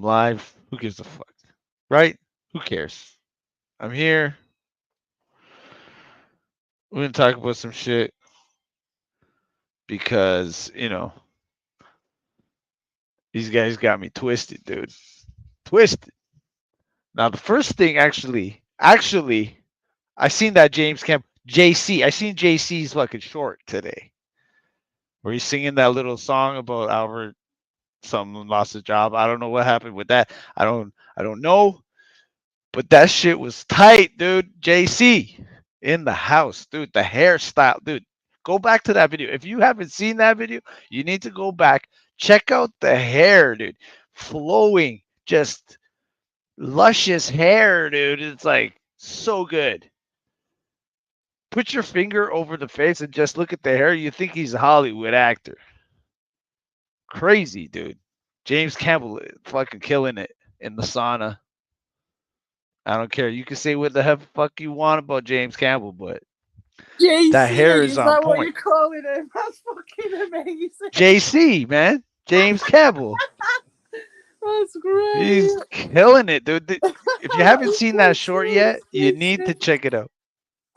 I'm live. Who gives a fuck? Right? Who cares? I'm here. We're gonna talk about some shit because, these guys got me twisted, dude. Twisted. Now the first thing actually, I seen that James Camp JC. I seen JC's fucking short today. Where he's singing that little song about Albert someone lost his job. I don't know what happened with that. I don't know. But that shit was tight, dude. JC in the house, dude. The hairstyle, dude. Go back to that video. If you haven't seen that video, you need to go back. Check out the hair, dude. Flowing, just luscious hair, dude. It's like so good. Put your finger over the face and just look at the hair. You think he's a Hollywood actor. Crazy, dude. James Campbell fucking killing it in the sauna. I don't care. You can say what the fuck you want about James Campbell, but that hair JC, is is on that what point. you're calling him? That's fucking amazing. JC, man. James Campbell. That's great. He's killing it, dude. If you haven't seen that short yet, you need to check it out.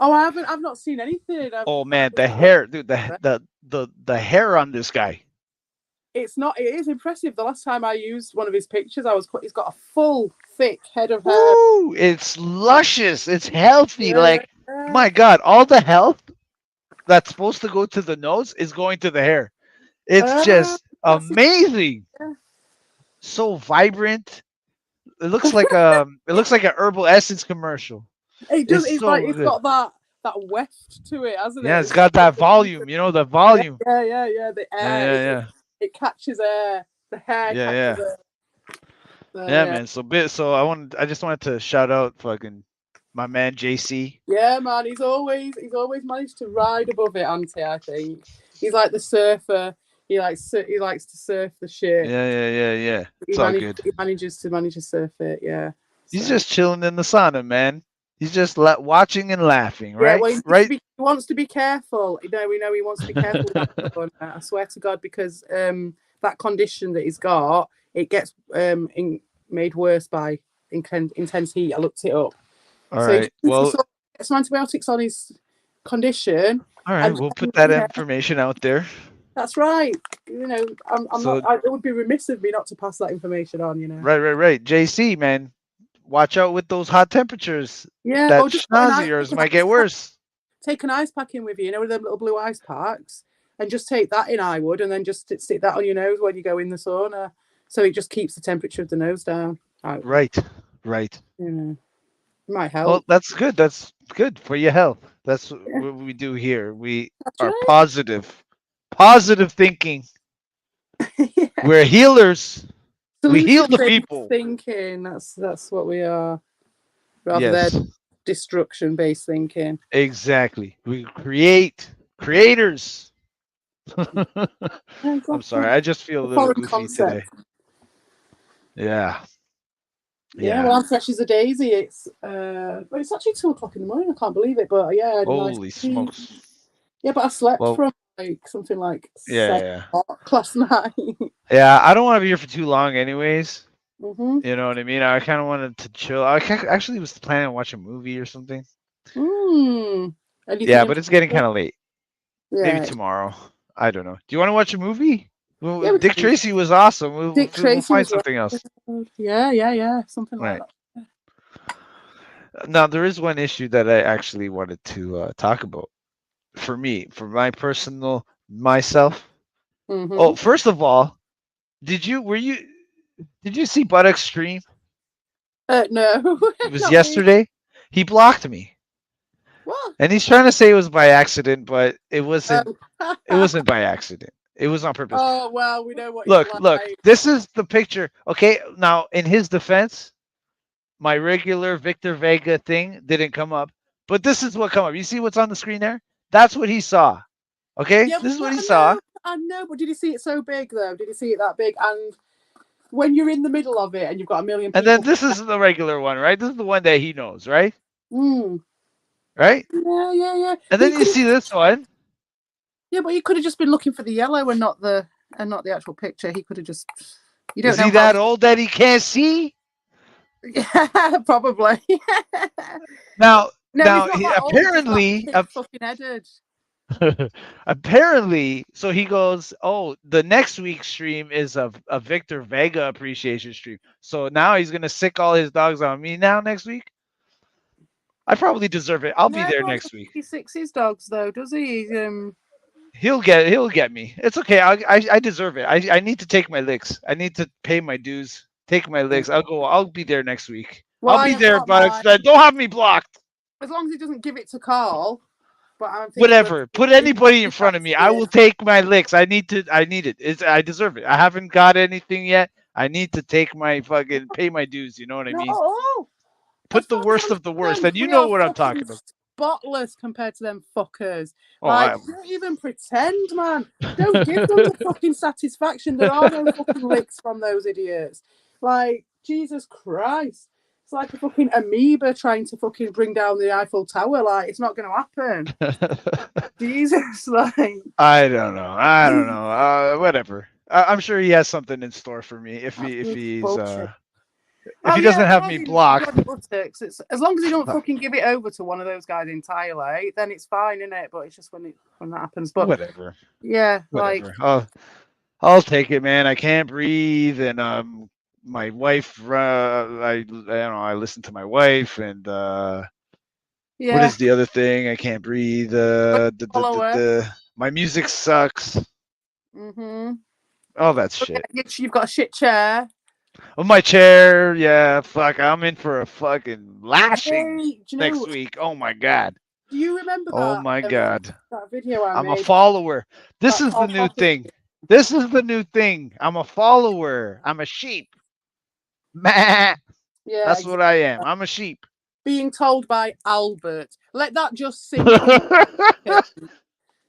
Oh, I haven't. I've not seen anything. Oh man, the hair, dude. The hair on this guy. It's not. It is impressive. The last time I used one of his pictures, he's got a full, thick head of hair. Woo! It's luscious. It's healthy. Yeah, Like, my God, all the health that's supposed to go to the nose is going to the hair. It's just amazing. So vibrant. It looks like an herbal essence commercial. It does. It's It's so like it's good. got that weft to it, hasn't it? Yeah, it's got that volume. You know the volume. Yeah. The air. Yeah. It catches air. The hair catches air. Yeah, man. So I just wanted to shout out fucking my man JC. Yeah, man. He's always managed to ride above it, hasn't he? I think he's like the surfer. He likes to surf the shit. Yeah. It's all good. He manages to surf it. Yeah. He's just chilling in the sauna, man. He's just watching and laughing, right? Yeah, well, right. He wants to be careful. We know he wants to be careful. I swear to God, because that condition that he's got, it gets made worse by intense heat. I looked it up. All right. Well, get some antibiotics on his condition. All right, we'll put that information out there. That's right. You know, it would be remiss of me not to pass that information on. You know. Right. JC, man, watch out with those hot temperatures. Yeah, that schnoz of yours might get worse. Take an ice pack in with you, with them little blue ice packs, and just take that in. I would, and then just stick that on your nose when you go in the sauna, so it just keeps the temperature of the nose down. Right. It might help. Well, that's good. That's good for your health. That's what we do here. We are positive thinking. Yeah. We're healers. We heal the people. Thinking. That's what we are. Rather than destruction-based thinking. Exactly. We creators. I'm sorry. I just feel a little goofy today. Yeah. Well, I'm fresh as a daisy. It's actually 2:00 in the morning. I can't believe it, but yeah. Holy smokes! Yeah, but I slept from something like 7 o'clock last night. Yeah, I don't want to be here for too long, anyways. Mm-hmm. You know what I mean? I kind of wanted to chill. I actually was planning on watching a movie or something. Yeah, but it's getting kind of late. Yeah. Maybe tomorrow. I don't know. Do you want to watch a movie? Well, Dick Tracy was awesome. We'll find something else. Yeah. Something like that. Now, there is one issue that I actually wanted to talk about. For me, for my personal myself. Mm-hmm. Oh, first of all, did you see Buttocks stream? No. It was yesterday. Me. He blocked me. What? And he's trying to say it was by accident, but it wasn't. It wasn't by accident. It was on purpose. Oh, well, we know what. Look. This is the picture. Okay, now in his defense, my regular Victor Vega thing didn't come up, but this is what come up. You see what's on the screen there? That's what he saw. Okay, this is what he saw. I know, but did you see it so big though? Did you see it that big? And when you're in the middle of it and you've got a million people, and then this is the regular one, right? This is the one that he knows, right? Right? Yeah. And then you see this one. Yeah, but he could have just been looking for the yellow and not the actual picture. He could have just. You don't Is know he that old that he can't see? Yeah, probably. Now, No, he's now not he, that old. He's just apparently, that fucking headed. apparently, so he goes, oh, the next week's stream is a Victor Vega appreciation stream. So now he's gonna sick all his dogs on me now next week. I probably deserve it. I'll be there next week. He six his dogs though, does he? He'll get me. It's okay. I deserve it. I need to take my licks. I need to pay my dues. Take my licks. I'll be there next week. Well, I'll be there, but don't have me blocked. As long as he doesn't give it to Carl. But I'm whatever. Put anybody in front of me. I will take my licks. I need it. I deserve it. I haven't got anything yet. I need to take my fucking pay my dues. You know what I mean? Put the worst of the worst, and you know what I'm talking about. Spotless compared to them fuckers. Oh, like, don't even pretend, man. Don't give them the fucking satisfaction. There are no fucking licks from those idiots. Like, Jesus Christ. It's like a fucking amoeba trying to fucking bring down the Eiffel Tower. Like, it's not going to happen. Jesus, like. I don't know. Whatever. I'm sure he has something in store for me if he doesn't have me blocked. As long as he don't fucking give it over to one of those guys entirely, then it's fine, isn't it? But it's just when that happens. But whatever. Yeah, whatever. Like I'll take it, man. I can't breathe, and my wife. I listen to my wife, and what is the other thing? I can't breathe. My music sucks. Oh, that's shit. You've got a shit chair. Oh, my chair. Yeah, fuck. I'm in for a fucking lashing next week. Oh my god. Do you remember that? Oh my god. That video I'm a follower. This is the new thing. This is the new thing. I'm a follower. I'm a sheep. Meh. Yeah, that's what I am. I'm a sheep. Being told by Albert. Let that just sink in.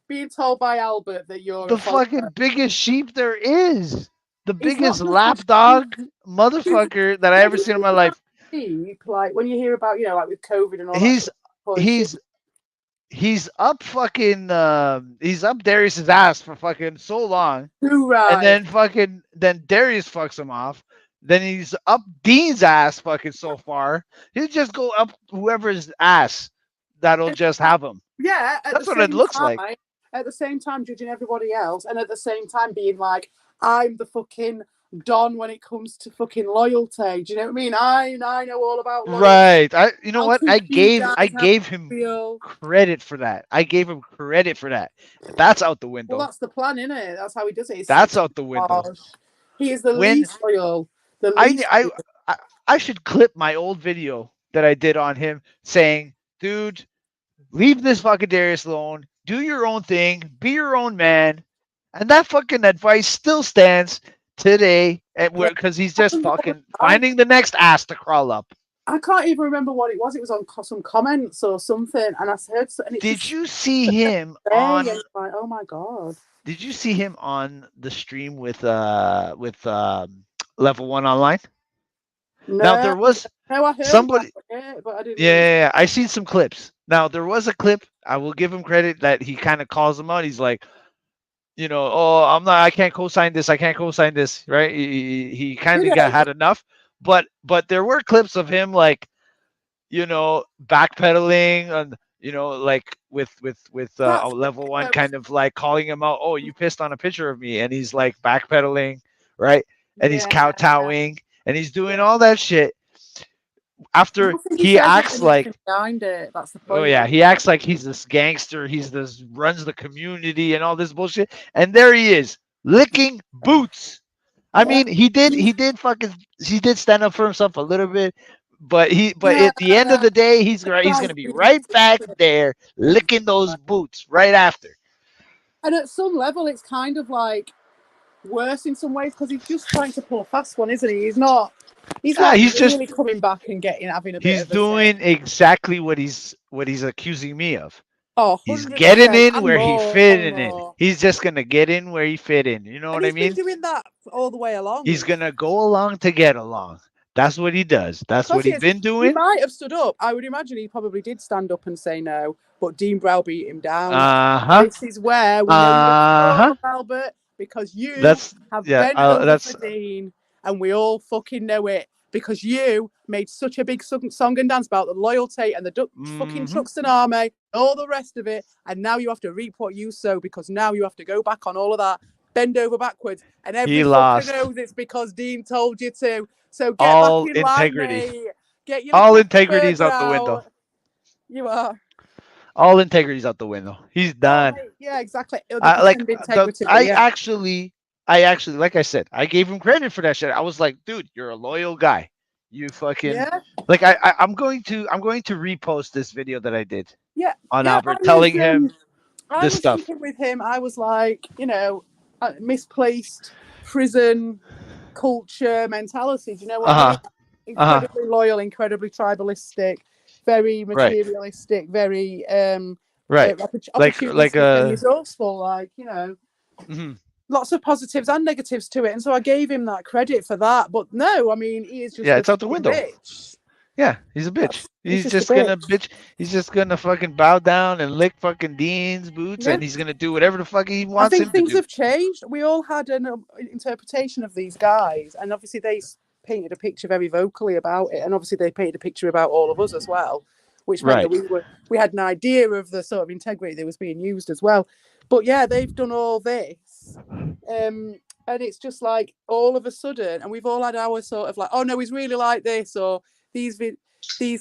Being told by Albert that you're the fucking biggest sheep there is. The biggest lapdog motherfucker that I ever seen in my life. Sheep, like when you hear about, like with COVID and all he's up fucking he's up Darius's ass for fucking so long. Right. And then Darius fucks him off. Then he's up Dean's ass fucking so far. He'll just go up whoever's ass that'll just have him. Yeah, that's what it looks like. At the same time, judging everybody else, and at the same time being like, I'm the fucking Don when it comes to fucking loyalty. Do you know what I mean? I know all about loyalty. Right. You know what? I gave him credit for that. I gave him credit for that. That's out the window. Well, that's the plan, isn't it? That's how he does it. That's out the window. He is the least loyal. I should clip my old video that I did on him saying, dude, leave this fucking Darius alone. Do your own thing. Be your own man. And that fucking advice still stands today because he's just fucking finding the next ass to crawl up. I can't even remember what it was. It was on some comments or something. And I heard... Did you see him on... Like, oh my God. Did you see him on the stream with Level 1 Online? No, now there was I heard somebody, but I didn't. Yeah, I seen some clips. Now there was a clip. I will give him credit that he kind of calls him out. He's like, I can't co-sign this. I can't co-sign this. Right? He kind of had enough. But there were clips of him like, backpedaling and like with Level 1 kind of like calling him out. Oh, you pissed on a picture of me, and he's like backpedaling, right? And he's kowtowing. And he's doing all that shit after he acts like behind it. That's the point. Oh yeah, he acts like he's this gangster. He's this runs the community and all this bullshit. And there he is, licking boots. I mean, he did stand up for himself a little bit, but at the end of the day, he's gonna be right back there licking those boots right after. And at some level, it's kind of like worse in some ways because he's just trying to pull a fast one, isn't he? He's not really just coming back and having a bit. He's doing exactly what he's accusing me of. Oh, he's getting in where he fit in. He's just gonna get in where he fit in. You know what I mean? He's been doing that all the way along. He's gonna go along to get along. That's what he does. That's what he's been doing. He might have stood up. I would imagine he probably did stand up and say no, but Dean browbeat him down. This is where we know Albert. Because you have bent over for Dean. and we all fucking know it because you made such a big song and dance about the loyalty and the fucking Truxton army, all the rest of it, and now you have to reap what you sow because now you have to go back on all of that, bend over backwards, and every fucker knows it's because Dean told you to. So get all back in integrity. line, mate. Get your All integrity's out the window. You are. All integrity's out the window. He's done. Oh, yeah, exactly. I actually, like I said, I gave him credit for that shit. I was like, dude, you're a loyal guy. You fucking like. I'm going to repost this video that I did. Yeah. On Albert telling him this stuff. With him, I was like, misplaced prison culture mentality. Do you know what I mean? Incredibly loyal, incredibly tribalistic, very materialistic, very like resourceful, lots of positives and negatives to it. And so I gave him that credit for that. But no, I mean, he is just it's out the window. Bitch. Yeah, he's a bitch. He's just gonna bitch. He's just gonna fucking bow down and lick fucking Dean's boots, and he's gonna do whatever the fuck he wants. I think things have changed. We all had an interpretation of these guys, and obviously they painted a picture very vocally about it, and obviously they painted a picture about all of us as well, which meant that we had an idea of the sort of integrity that was being used as well. But yeah, they've done all this, and it's just like all of a sudden, and we've all had our sort of like, oh no, he's really like this, or these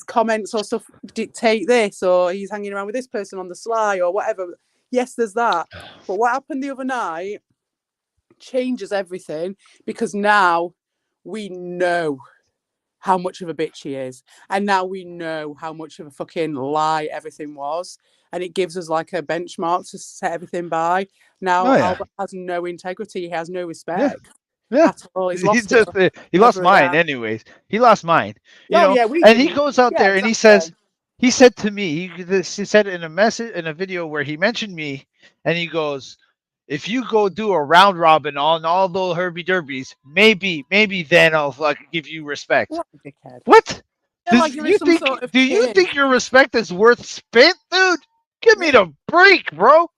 comments or stuff dictate this, or he's hanging around with this person on the sly or whatever. Yes, there's that. But what happened the other night changes everything, because now we know how much of a bitch he is, and now we know how much of a fucking lie everything was, and it gives us like a benchmark to set everything by. Now Albert has no integrity, he has no respect. Yeah, he lost mine anyways. He lost mine. You know? And he goes out there and he says, he said to me, he said in a video where he mentioned me, and he goes, if you go do a round robin on all those Herbie Derbies, maybe then I'll give you respect. What? Do you think your respect is worth spent, dude? Give me the break, bro.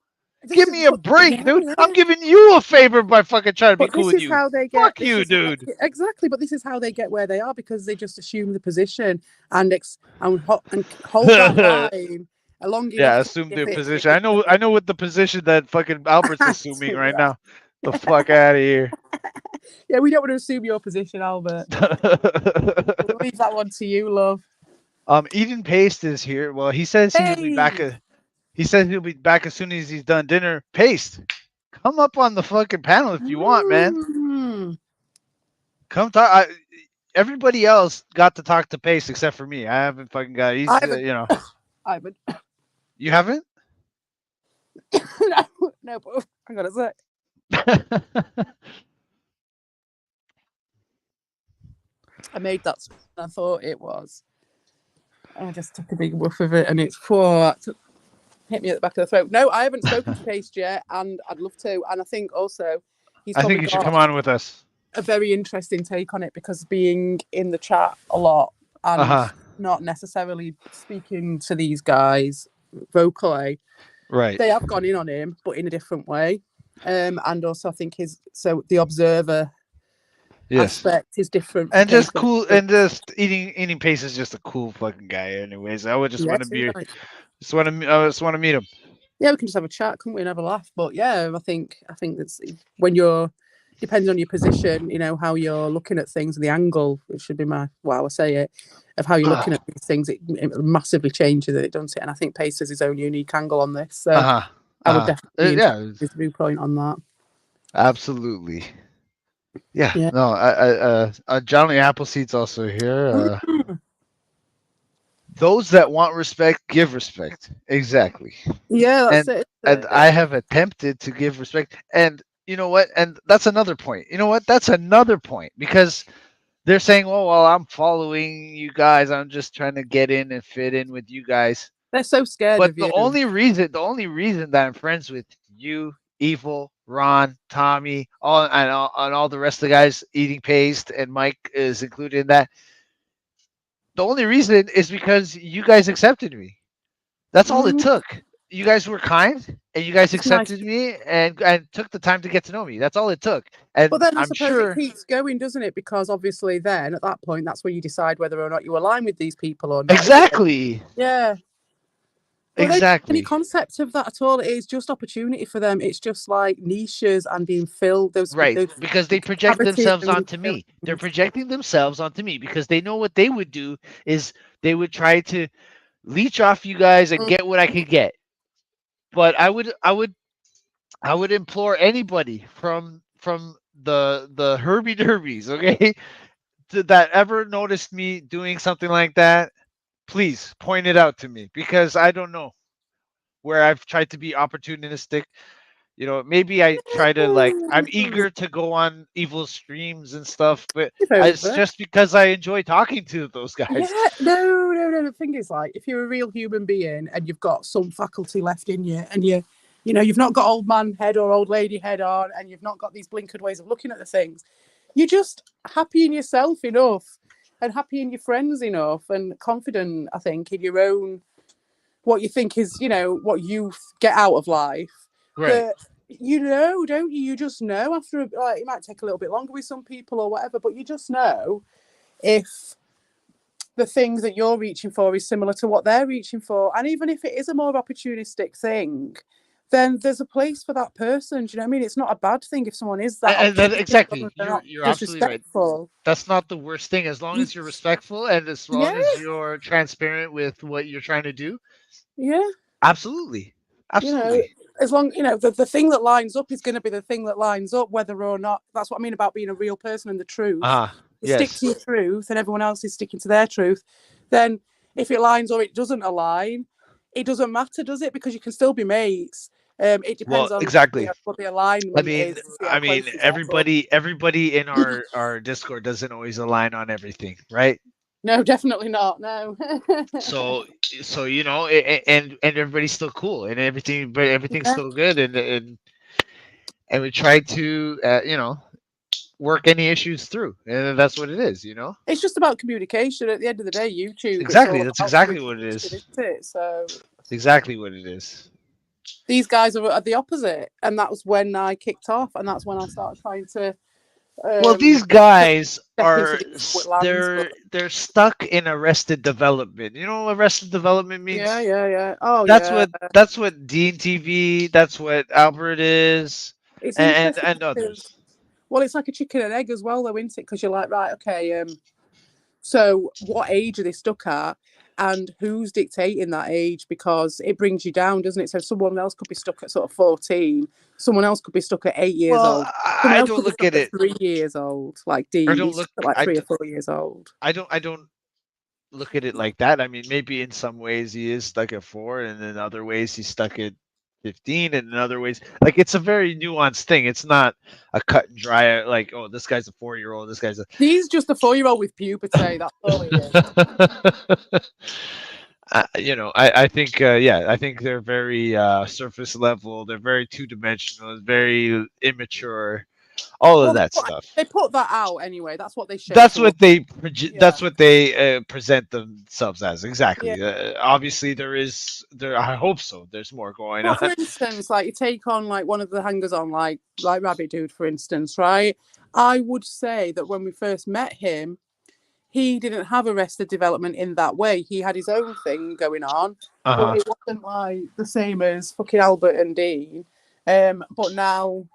Give me a break, dude. I'm giving you a favor by fucking trying to be cool with you. Fuck you, dude. Exactly, but this is how they get where they are, because they just assume the position and hold that line along. Assume their position. I know what the position that fucking Albert's assuming right now. The fuck out of here. Yeah, we don't want to assume your position, Albert. We'll leave that one to you, love. Eden Paste is here. Well, he says he'll be back. He says he'll be back as soon as he's done dinner. Paste, come up on the fucking panel if you want, man. Come talk. Everybody else got to talk to Paste except for me. I haven't fucking got. He's, I haven't. You haven't? No, but I got a sec. I made that. I thought it was. I just took a big whiff of it, and it's hit me at the back of the throat. No, I haven't spoken to Paste yet, and I'd love to. And I think also I think you should come on with us. A very interesting take on it, because being in the chat a lot and not necessarily speaking to these guys vocally, they have gone in on him, but in a different way. And also I think the observer aspect is different. And just cool, and just eating Pace is just a cool fucking guy anyways. I would just want to be I just want to meet him. Yeah, we can just have a chat, couldn't we, and have a laugh. But yeah, I think that's when you're, depending on your position, how you're looking at things, the angle, which should be of how you're looking at these things, it massively changes it, doesn't it? And I think Pace has his own unique angle on this. So I would definitely his viewpoint on that. Absolutely. Yeah. No, Johnny Appleseed's also here. Those that want respect, give respect. Exactly. Yeah, that's it. And I have attempted to give respect. And you know what? And that's another point. You know what? That's another point, because they're saying, "Oh, well, I'm following you guys. I'm just trying to get in and fit in with you guys." They're so scared of you. But the only reason that I'm friends with you, Evil, Ron, Tommy, all the rest of the guys, Eating Paste, and Mike is included in that. The only reason is because you guys accepted me. That's all it took. you guys were kind and you guys It's nice. accepted me and took the time to get to know me. That's all it took. But And then I I'm suppose it sure keeps going, doesn't it? Because obviously, then at that point, that's where you decide whether or not you align with these people or not. Isn't it? exactly, Yeah. But they don't have any exactly. concept of that at all. It is just opportunity for them. It's just like niches and being filled. Right, Those because they project cavities themselves are being onto filled. me. They're projecting themselves onto me because they know what they would do is they would try to leech off you guys and Mm. get what I could get. But I would implore anybody from the Herbie Derbies, okay, that ever noticed me doing something like that, please point it out to me because I don't know where I've tried to be opportunistic. Maybe I try to I'm eager to go on evil streams and stuff, but It's it's over. just because I enjoy talking to those Yeah, guys. no. The thing is, like, if you're a real human being and you've got some faculty left in you, and you've not got old man head or old lady head on, and you've not got these blinkered ways of looking at the things, you're just happy in yourself enough, and happy in your friends enough, and confident, I think, in your own what you think is, what you get out of life. Right. That don't you? You just know after it might take a little bit longer with some people or whatever, but you just know if the things that you're reaching for is similar to what they're reaching for. And even if it is a more opportunistic thing, then there's a place for that person. Do you know what I mean? It's not a bad thing if someone is that And that opportunistic, exactly. they're You're not you're absolutely right. disrespectful. That's not the worst thing as long as you're respectful and as Yeah, long as you're transparent with what you're trying to do. yeah. Absolutely. You know, Absolutely. as long, the thing that lines up is going to be the thing that lines up, whether or not, that's what I mean about being a real person and the truth. Ah, You stick yes. to your truth and everyone else is sticking to their truth. Then if it lines or it doesn't align, it doesn't matter, does it? Because you can still be mates. It Well, depends on exactly. what the I alignment mean, is, see how close you get. everybody in our Discord doesn't always align on everything, right? No, definitely not. No. So and everybody's still cool and everything, but everything's Yeah. still good and we try to work any issues through, and that's what it is. It's just about communication. At the end of the day, YouTube, it's Exactly. all That's about exactly what it communication, is. isn't it? So Exactly what it is. these guys are the opposite, and that was when I kicked off, and that's when I started trying to Well, um, these guys step into these lands. But they're stuck in Arrested Development. You know what Arrested Development yeah, means? yeah. Oh That's yeah, what Dean TV. That's what Albert is, it's and interesting and because others. it's like a chicken and egg as well, though, isn't it? Because you're like, right, okay, so what age are they stuck at? And who's dictating that age? Because it brings you down, doesn't it? So someone else could be stuck at sort of 14. Someone else could be stuck at 8 years Well, old. Someone I else don't could be look stuck at at it. 3 years old. Like I Dean, don't he's look. stuck at like I, 3 or 4 years old. I don't look at it like that. I mean, maybe in some ways he is stuck at 4, and in other ways he's stuck at 15, and in other ways, like it's a very nuanced thing. It's not a cut and dry. Like, oh, this guy's a 4-year-old. This guy's a. He's just a 4-year-old with puberty. That's all he is. I think, I think they're very surface level. They're very two-dimensional. Very immature. All of Well, that stuff. they put that out anyway. That's what they show. That's to what us. they Yeah. that's what they present themselves as. Exactly. Yeah. Obviously, there. I hope so. There's more going Well, for on. instance, like you take on like one of the hangers on, like Rabbit Dude, for instance, right? I would say that when we first met him, he didn't have Arrested Development in that way. He had his own thing going on, Uh-huh. but it wasn't like the same as fucking Albert and Dean. But now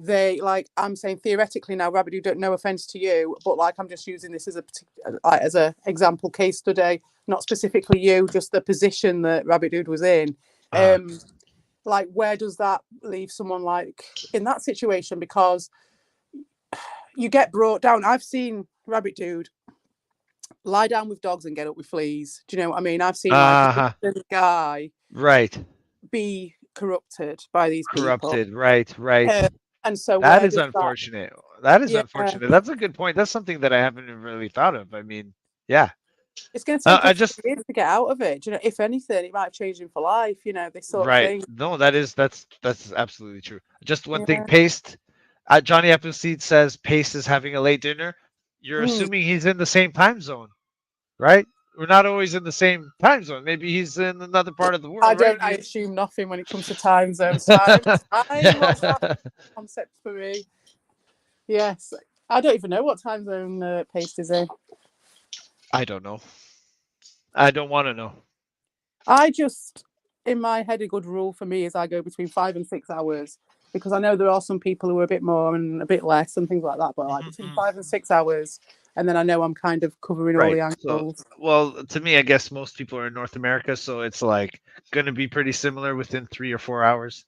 they, like, I'm saying theoretically now, Rabbit Dude, no offense to you, but like I'm just using this as a example case study, not specifically you, just the position that Rabbit Dude was in. Like, where does that leave someone like in that situation? Because you get brought down. I've seen Rabbit Dude lie down with dogs and get up with fleas. Do you know what I mean? I've seen like a guy Right. be corrupted by these Corrupted. people. Right. And so That is unfortunate. That is Yeah. unfortunate. That's a good point. That's something that I haven't really thought of. I mean, yeah. It's going to take I a just few years to get out of it. Do you know, if anything, it might change him for life. You know, this sort of right. thing. No, that's absolutely true. Just one thing. Yeah. Paste. Johnny Appleseed says Paste is having a late dinner. You're assuming he's in the same time zone, right? we're not always in the same time zone. Maybe he's in another part of the world, I right? don't. I assume nothing when it comes to time zones. Time. What's that concept for me? Yes, I don't even know what time zone Paste is in. I don't know. I don't want to know. I just, in my head, a good rule for me is I go between 5 and 6 hours, because I know there are some people who are a bit more and a bit less and things like that. But like between 5 and 6 hours, and then I know I'm kind of covering all the Right. So, angles. well, to me, I guess most people are in North America, so it's like going to be pretty similar within 3 or 4 hours,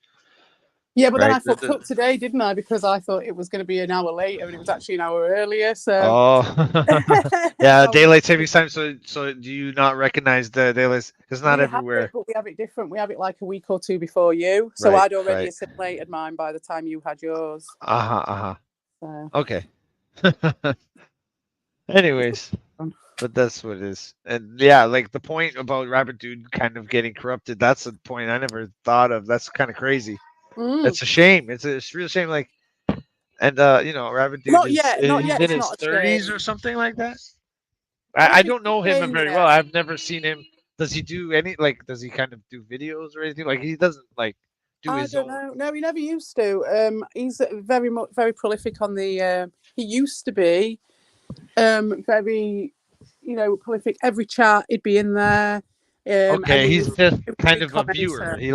Yeah, but then right? I fucked up today, didn't I? Because I thought it was going to be an hour later, and it was actually an hour earlier. So, Oh, yeah, daylight savings time. So do you not recognize the daylight? It's not we have everywhere. it, but we have it different. We have it like a week or two before you. So Right, I'd already right. assimilated mine by the time you had yours. Uh-huh, uh-huh. So, Okay. Anyways, but that's what it is. And yeah, like the point about Rabbit Dude kind of getting corrupted, that's a point I never thought of. That's kind of crazy. It's a shame. It's a real shame. Like, and Rabbit Dude not is yet. Not he's yet. in It's his not a 30s shame. or something like that. I don't I think don't it's know a him shame very yet. well. I've never seen him. Does he do any like? Does he kind of do videos or anything? Like he doesn't like do I his don't own. know. No, he never used to. He's very prolific on the. He used to be very, prolific. Every chat he'd be in there. And Okay, he he's was just a kind big of a viewer. commenter. He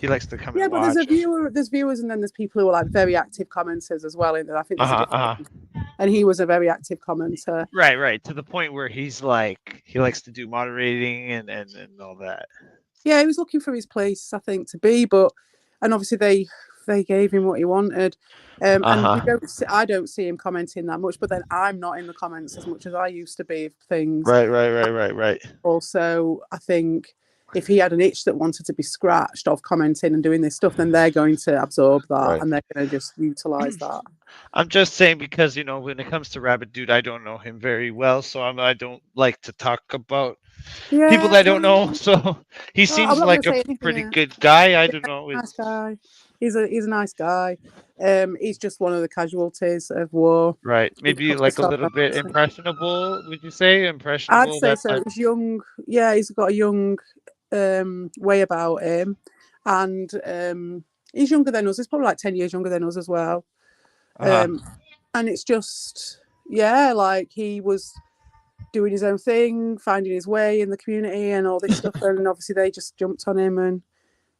likes to come Yeah, and but there's a watch. viewer. There's viewers, and then there's people who are like very active commenters as well. And I think Uh there's a huh. difference. And he was a very active commenter. Right. To the point where he's like he likes to do moderating and all that. Yeah, he was looking for his place, I think, to be, and obviously they gave him what he wanted. And I don't see him commenting that much, but then I'm not in the comments as much as I used to be of things. Right. Also, I think if he had an itch that wanted to be scratched of commenting and doing this stuff, then they're going to absorb that Right. and they're going to just utilize that. I'm just saying because when it comes to Rabbit Dude, I don't know him very well, so I don't like to talk about people that I don't know. So he I'm seems not going like to a say anything. pretty good guy. I don't know. Nice guy. He's a nice guy. He's just one of the casualties of war. Right. Maybe like a little bit impressionable, would you say? Impressionable. I'd say so. He's young. Yeah, he's got a young way about him. And he's younger than us. He's probably like 10 years younger than us as well. And it's just, like he was doing his own thing, finding his way in the community and all this stuff. And obviously they just jumped on him and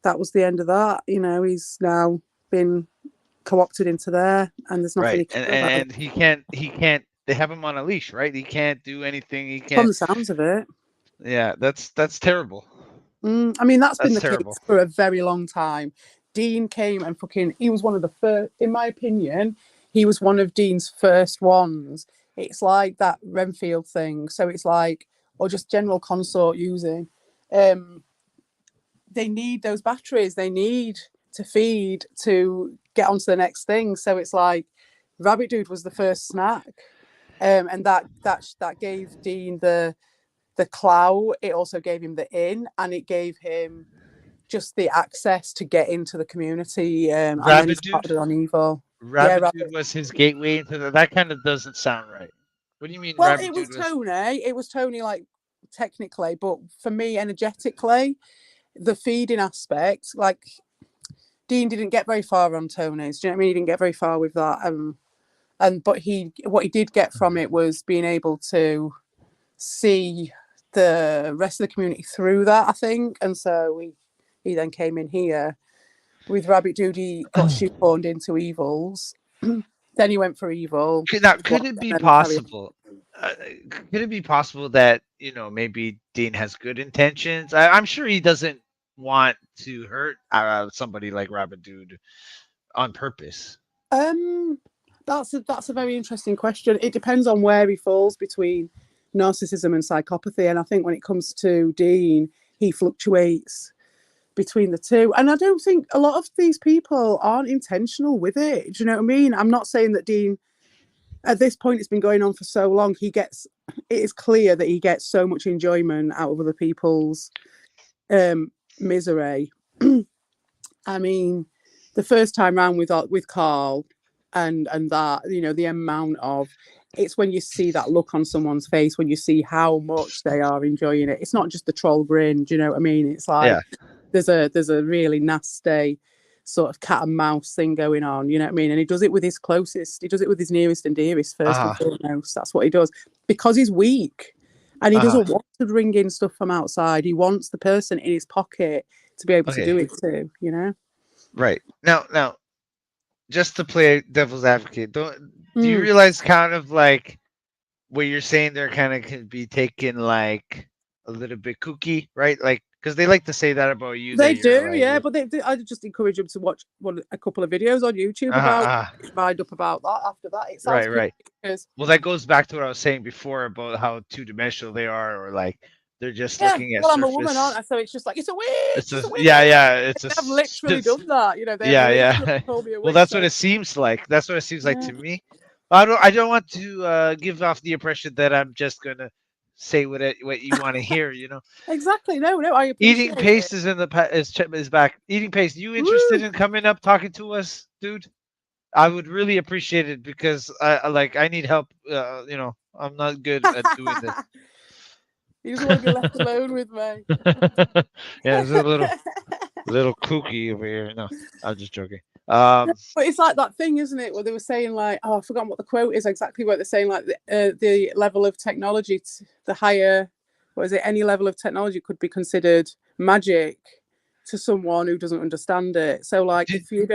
that was the end of that. He's now been co-opted into there and there's nothing he can do about it. And he can't they have him on a leash, right? He can't do anything. He can't. From the sounds of it. Yeah, that's terrible. I mean, that's been the terrible. case for a very long time. Dean came and he was one of the first, in my opinion, he was one of Dean's first ones. It's like that Renfield thing. So it's like, or just general consort using. They need those batteries. They need to feed to get onto the next thing. So it's like Rabbit Dude was the first snack. And that gave Dean the clout. It also gave him the in, and it gave him just the access to get into the community. And then he started on Evil. Rabbit Dude was his gateway into that. Kind of doesn't sound right. What do you mean? Well, It was Tony, like technically, but for me, energetically, the feeding aspect, like Dean didn't get very far on Tony's. Do you know what I mean? He didn't get very far with that. But what he did get from it was being able to see the rest of the community through that, I think. And so he then came in here with Rabbit Dude. He got shoehorned into Evils. Then he went for Evil. Now, could it be possible? Could it be possible that maybe Dean has good intentions? I'm sure he doesn't want to hurt somebody like Rabbit Dude on purpose. That's a very interesting question. It depends on where he falls between narcissism and psychopathy, and I think when it comes to Dean, he fluctuates between the two. And I don't think a lot of these people aren't intentional with it. Do you know what I mean? I'm not saying that Dean, at this point, it's been going on for so long, it is clear that he gets so much enjoyment out of other people's misery. I mean, the first time round with Carl, and that, you know, the amount of, it's when you see that look on someone's face, when you see how much they are enjoying it. It's not just the troll grin, do you know what I mean? It's like Yeah. there's a really nasty sort of cat and mouse thing going on, you know what I mean? And he does it with his closest, he does it with his nearest and dearest first and foremost. That's what he does, because he's weak and he doesn't want to bring in stuff from outside. He wants the person in his pocket to be able to do it too, you know? Right. Now, just to play devil's advocate, do you realize kind of like what you're saying there kind of can be taken like a little bit kooky, right? Like, because they like to say that about you. They that you're do, like, yeah. But I just encourage them to watch a couple of videos on YouTube about mind up about that. After that, it sounds right. because, Well, that goes back to what I was saying before about how two-dimensional they are, or like they're just yeah. looking at Well, surface. I'm a woman, aren't I? So it's just like it's a wig. It's a, wig. yeah. It's a. I've literally done that. You know. Yeah. Told me a wig, Well, that's what it seems like. That's what it seems like to me. I don't want to give off the impression that I'm just gonna say what you want to hear. You know. Exactly. No. I appreciate Eating paste it. is in the is back. Eating paste. You interested in coming up talking to us, dude? I would really appreciate it because I need help. You know, I'm not good at doing this. You just want to be left alone with me. Yeah, it's a little kooky over here. No, I'm just joking. But it's like that thing, isn't it? Where they were saying like, oh, I've forgotten what the quote is exactly. What they're saying, like the level of technology, the higher, what is it? Any level of technology could be considered magic to someone who doesn't understand it. So like, if you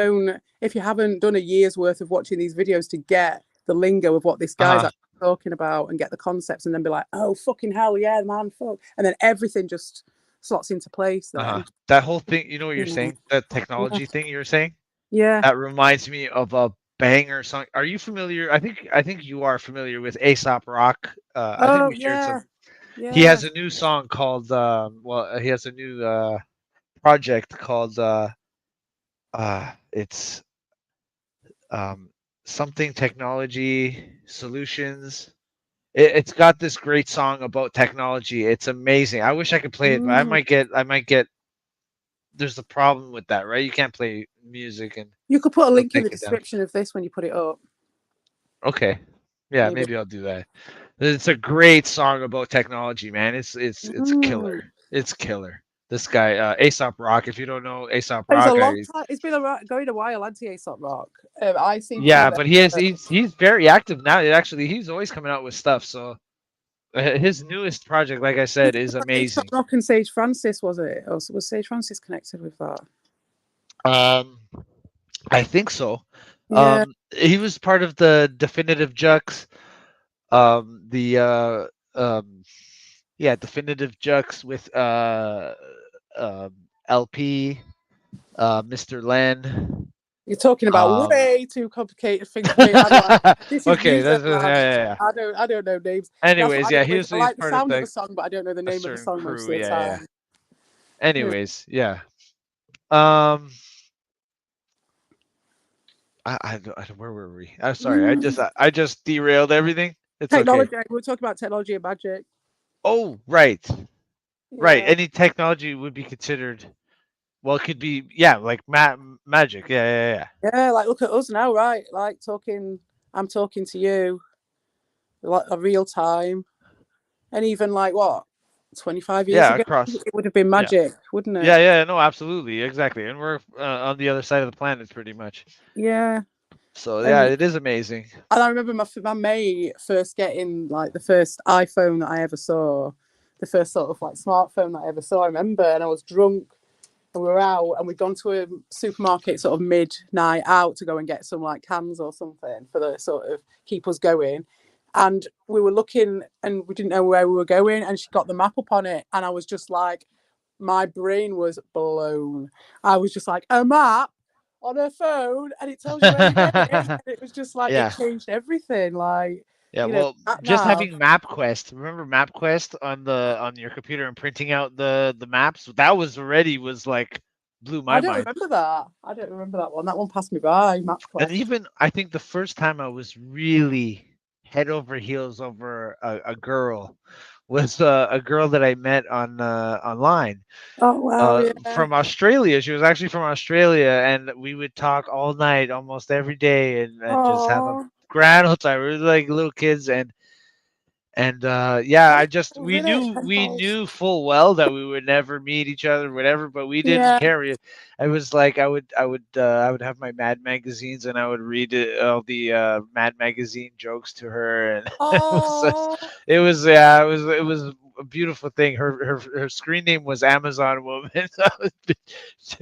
haven't done a year's worth of watching these videos to get the lingo of what this guy's actually talking about and get the concepts, and then be like, oh fucking hell yeah, man, fuck, and then everything just slots into place then. That whole thing, you know what you're saying? That technology thing you were saying? Yeah. That reminds me of a banger song. Are you familiar? I think you are familiar with Aesop Rock. I think we shared some. He has a new song called he has a new project called it's something technology solutions. It's got this great song about technology. It's amazing. I wish I could play it, but I might get. There's a problem with that, right? You can't play music, and you could put a link in the description of this when you put it up. Okay, yeah, maybe I'll do that. It's a great song about technology, man. It's killer. It's killer. This guy, Aesop Rock. If you don't know Aesop Rock, it's a long time. It's been going a while, anti-Aesop Rock. I see. Yeah, but he's very active now. Actually, he's always coming out with stuff. So his newest project, like I said, is amazing. Rock and Sage Francis, was it? Or was Sage Francis connected with that? I think so. Yeah. He was part of the Definitive Jux. Definitive Jux with LP, Mr. Len. You're talking about way too complicated things for me. Okay, yeah. I don't know names. Anyways, here's I like the sound of the song, but I don't know the name of the song most of the time. Yeah. Anyways, yeah. Where were we? I'm sorry. I just derailed everything. It's technology. Okay. We were talking about technology and magic. Oh, right. Right. Any technology would be considered. Well, it could be, like magic. Yeah. Yeah, like look at us now, right? Like I'm talking to you, like a real time, and even like what, 25 years ago, it would have been magic, wouldn't it? Yeah. No, absolutely, exactly. And we're on the other side of the planet, pretty much. Yeah. So it is amazing. And I remember my mate first getting like the first iPhone that I ever saw, the first sort of like smartphone that I ever saw. I remember, and I was drunk. And we were out, and we'd gone to a supermarket sort of midnight out to go and get some like cans or something for the sort of keep us going. And we were looking, and we didn't know where we were going. And she got the map up on it, and I was just like, my brain was blown. I was just like, a map on her phone, and it tells you where you're going. And it was just like it changed everything. Like. Yeah, well, just having MapQuest. Remember MapQuest on your computer and printing out the maps? That was like blew my mind. I don't remember that one. That one passed me by. MapQuest. And even I think the first time I was really head over heels over a girl was a girl that I met on online Oh wow, yeah. from Australia. She was actually from Australia, and we would talk all night, almost every day, and just have a Oh, grand old time. We were like little kids, and yeah, I just was in it, pen we pals. knew full well that we would never meet each other, whatever. But we didn't Yeah. care. I was like, I would have my Mad magazines, and I would read all the Mad magazine jokes to her, and Oh, it was yeah, it was a beautiful thing. Her screen name was Amazon Woman,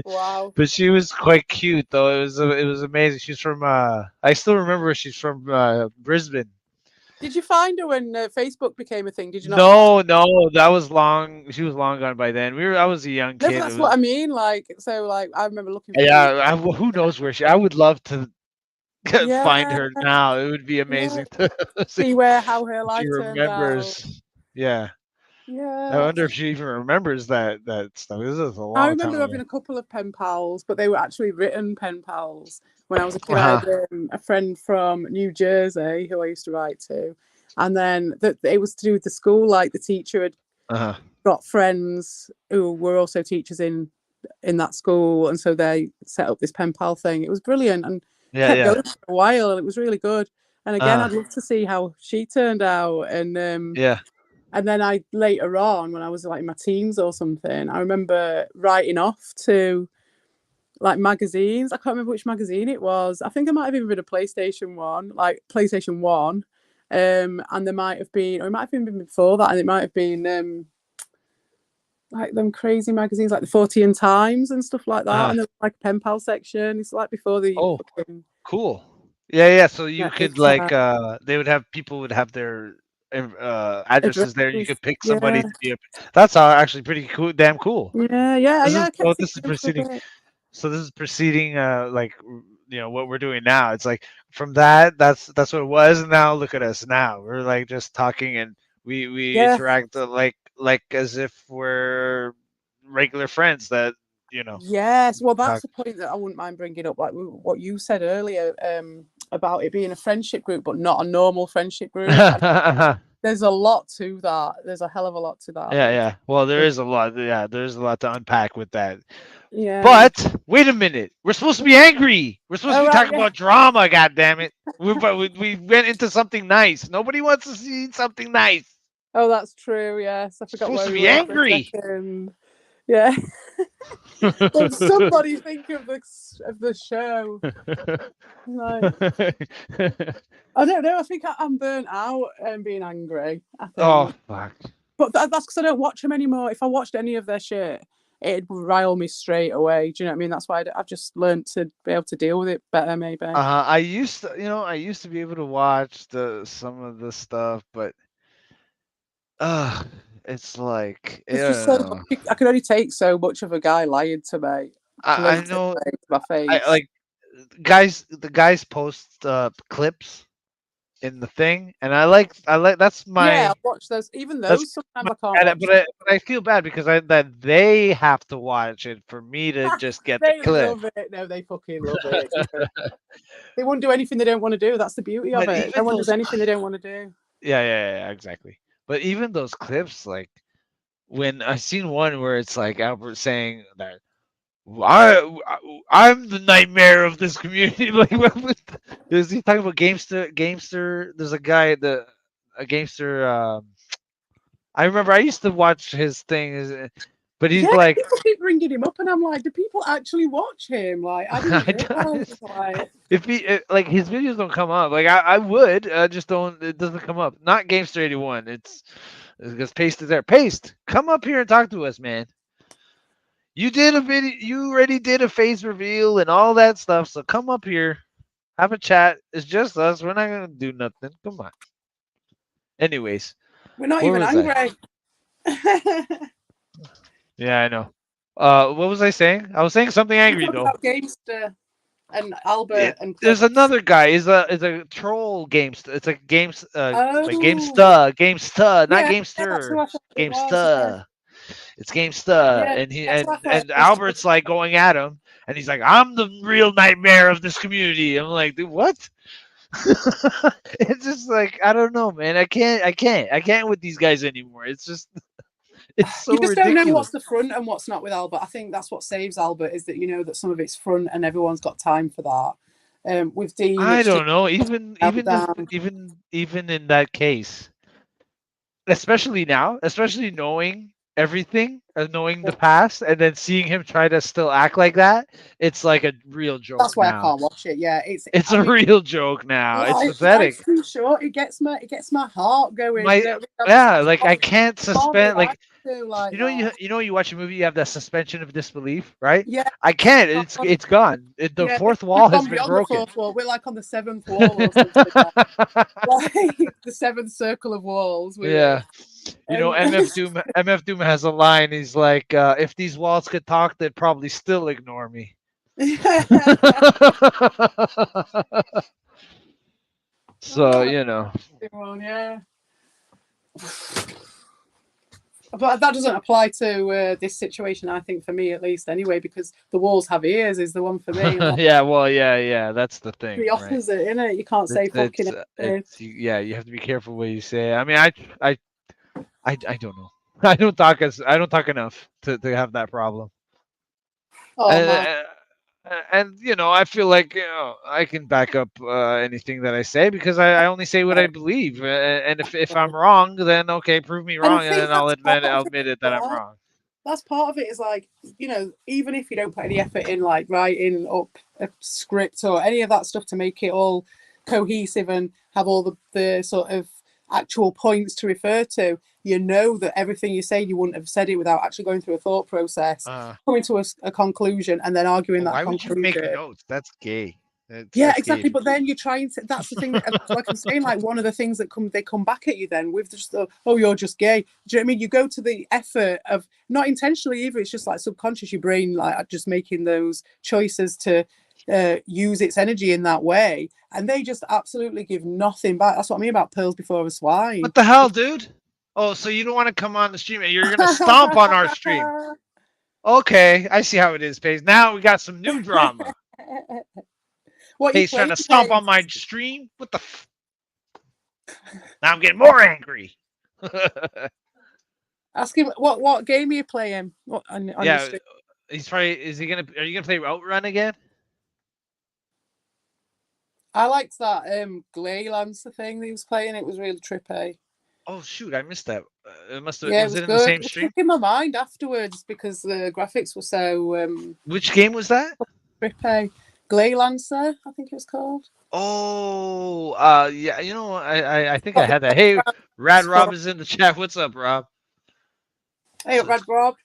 wow. but she was quite cute though. It was amazing. She's from I still remember she's from Brisbane. Did you find her when Facebook became a thing? Did you not? No, no, that was long. She was long gone by then. I was a young No, but kid. It that's what was I mean. Like, so, like, I remember looking for you. yeah. Who knows where she? I would love to find Yeah, her now. It would be yeah. amazing to see See where how her if she life turned out. remembers. Yeah, I Yeah. wonder if she even remembers that stuff. This is a I long time remember ago. having a couple of pen pals, but they were actually written pen pals. When I was a kid, I Uh-huh. had a friend from New Jersey who I used to write to. And then it was to do with the school. Like the teacher had Uh-huh. got friends who were also teachers in that school. And so they set up this pen pal thing. It was brilliant and Yeah, kept yeah. going for a while. And it was really good. And again, Uh, I'd love to see how she turned out. yeah. And then I later on, when I was like in my teens or something, I remember writing off to like magazines. I can't remember which magazine it was. I think it might have even been a PlayStation One, like PlayStation One. And there might have been, or it might have even been before that, and it might have been like them crazy magazines like the 40 Times and stuff like that. Uh, And then like a pen pal section. It's like before the oh, fucking cool. Yeah, yeah. So you could Netflix like they would have people would have their addresses there. You addresses. could pick Yeah, somebody to be a. That's actually pretty cool. Damn cool. yeah. I kept This is seeing them for a proceeding. bit. So this is preceding what we're doing now. It's like from that's what it was, and now look at us now. We're like just talking, and we Yeah, interact like as if we're regular friends that you know yes, well, that's talk. the point that I wouldn't mind bringing up, like what you said earlier, about it being a friendship group, but not a normal friendship group. And Yeah, there's a lot to that. There's a hell of a lot to that. yeah. Well, there is a lot. Yeah, there's a lot to unpack with that. Yeah. But wait a minute, we're supposed to be angry. We're supposed to Oh be right, talking yeah. about drama. God damn it! We went into something nice. Nobody wants to see something nice. Oh, that's true. Yes, I We're forgot supposed where to we be were for a angry. second. Yeah. Well, somebody think of the show. Like, I don't know. I think I'm burnt out and being angry. I Oh think. fuck. But that's because I don't watch them anymore. If I watched any of their shit, it'd rile me straight away. Do you know what I mean? That's why I've just learned to be able to deal with it better, maybe. I used to, I used to be able to watch some of the stuff, but it's like I There's just don't so know. much. I can only take so much of a guy lying to me, I blatantly know. lying to my I face. like the guys post clips in the thing, and I like Yeah, I watch those. Even that's those, sometimes my I can't watch. but I feel bad because that they have to watch it for me to just get the They clip. love it. No, they fucking love it. Yeah. They wouldn't do anything they don't want to do. That's the beauty of But it. No even one does those, anything they don't want to do. yeah, exactly. But even those clips, like when I seen one where it's like Albert saying that I'm the nightmare of this community. Like, is he talking about Gamester? Gamester. There's a guy a Gamester. I remember I used to watch his thing, but he's Yeah, like, people keep bringing him up, and I'm like, do people actually watch him? Like, I I didn't realize. don't- Like, if he like his videos don't come up. Like I would, just don't. It doesn't come up. Not Gamester 81. It's because Paste is there. Paste, come up here and talk to us, man. You did a video. You already did a face reveal and all that stuff. So come up here, have a chat. It's just us. We're not gonna do nothing. Come on. Anyways, we're not what even was I? angry. Yeah, I know. What was I saying? I was saying something We're angry talking though. about Gamester and Albert and There's Clips. another guy. Is a troll gamester. It's like games. Like Oh, Gamesta, not yeah, that's who Gamester. I thought it was. Yeah, Gamesta. It's Gamesta, yeah, and he that's who I thought it and was. Albert's like going at him, and he's like, "I'm the real nightmare of this community." I'm like, dude, what? It's just like I don't know, man. I can't with these guys anymore. It's just it's so You just don't know ridiculous. what's the front and what's not with Albert. I think that's what saves Albert is that you know that some of it's front and everyone's got time for that. With Dean, I it's just don't know. Even Albert even this down. even in that case, especially now, especially knowing everything and knowing the past, and then seeing him try to still act like that, it's like a real joke That's why I now. can't watch it. Yeah, it's. It's I a mean, real joke now. It's life's pathetic. too short. It gets my heart going. You My know, I'm just yeah, like, like I can't can't suspend relax like to like you know that. you watch a movie, you have that suspension of disbelief, right? Yeah, I can't. It's gone. The yeah. fourth We've wall has gone been beyond the broken. fourth wall. We're like on the seventh wall or something. Like the seventh circle of walls. We're Yeah. You know, um, MF Doom has a line. He's like, if these walls could talk, they'd probably still ignore me. So, oh, you know. everyone, yeah. But that doesn't apply to this situation, I think, for me at least, anyway, because the walls have ears is the one for me. Like, Yeah, well, yeah, that's the thing, the right? opposite, innit? You can't say fucking anything. Yeah, you have to be careful what you say. I mean, I don't know. I don't talk enough to have that problem. Oh man. And, and you know, I feel like I can back up anything that I say because I only say what I believe. And if I'm wrong, then okay, prove me And I wrong, and think then I'll that's admit part I'll of it admit as it that I'm well. wrong. That's part of it is like, you know, even if you don't put any effort in like writing up a script or any of that stuff to make it all cohesive and have all the sort of actual points to refer to, you know that everything you say, you wouldn't have said it without actually going through a thought process, Uh, coming to a conclusion and then arguing that why would you make conclusion. notes? That's gay. That's Yeah, that's gay. exactly. But then you're trying to. That's the thing. Like I'm saying, like one of the things that they come back at you then with just oh you're just gay. Do you know what I mean? You go to the effort of not intentionally either. It's just like subconscious. Your brain like just making those choices to use its energy in that way, and they just absolutely give nothing back. That's what I mean about pearls before a swine. What the hell, dude? Oh, so you don't want to come on the stream and you're gonna stomp on our stream? Okay, I see how it is, Paige. Now we got some new drama. What you Paige trying playing, to stomp on James? my stream. What the? Now I'm getting more angry. Ask him what game are you playing? What on your Yeah, stream? he's probably. Is he gonna? Are you gonna play Outrun again? I liked that Gley Lancer thing that he was playing. It was really trippy. Oh shoot, I missed that. It must have. Yeah, it Was was it in the good. same It was stream? stuck in my mind afterwards because the graphics were so Which game was that? trippy. Gley Lancer, I think it was called. Oh, yeah. You know, I think I had that. Hey, Rad Rob is in the chat. What's up, Rob? Hey, So, Red Rob.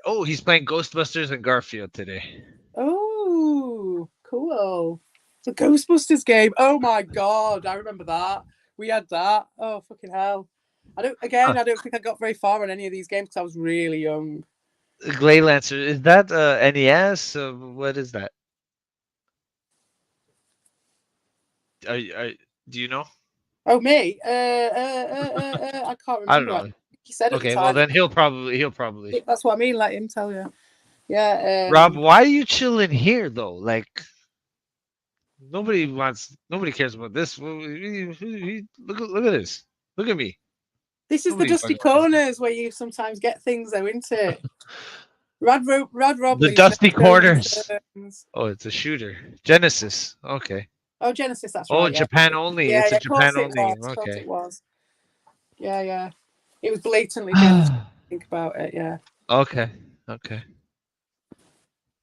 oh, he's playing Ghostbusters and Garfield today. Oh, cool. The Ghostbusters game. Oh my god, I remember that. We had that. Oh fucking hell. Huh. I don't think I got very far on any of these games because I was really young. Glay Lancer, is that NES? What is that? Do you know? Oh me? I can't I don't remember. know. He said at the Okay, well time. then he'll probably. That's what I mean. Let him tell you. Yeah. Rob, why are you chilling here though? Like nobody cares about this. Look at this. Look at me. This is the Nobody dusty fucking wants this. corners where you sometimes get things, though, isn't it? Rad The Robley's dusty no corners. returns. Oh, it's a shooter. Genesis. Okay. Oh, Genesis, that's Oh, right. Yeah, Japan only. yeah, It's a yeah. Of course Japan it only. was. Of course Okay. it was. Yeah. It was blatantly Genesis. Think about it. Yeah. Okay. Okay.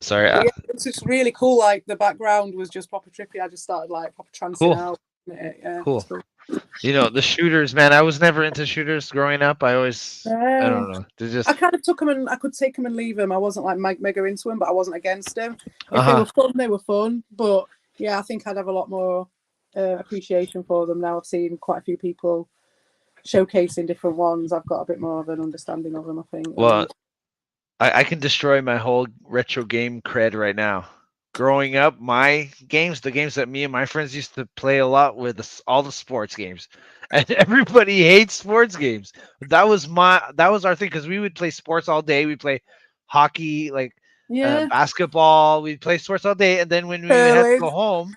Sorry. But yeah, it was just really cool. Like the background was just proper trippy. I just started like proper trancing Cool. out. Yeah. Cool. You know, the shooters, man. I was never into shooters growing up. I don't know. They just I kind of took them and I could take them and leave them. I wasn't like mega into them, but I wasn't against them. If they were fun, they were fun. But yeah, I think I'd have a lot more appreciation for them now. I've seen quite a few people showcasing different ones. I've got a bit more of an understanding of them, I think. Well, I can destroy my whole retro game cred right now. Growing up, my games, the games that me and my friends used to play a lot with, all the sports games, and everybody hates sports games. That was our thing because we would play sports all day. We play hockey, like basketball. We'd play sports all day, and then when we had to go home,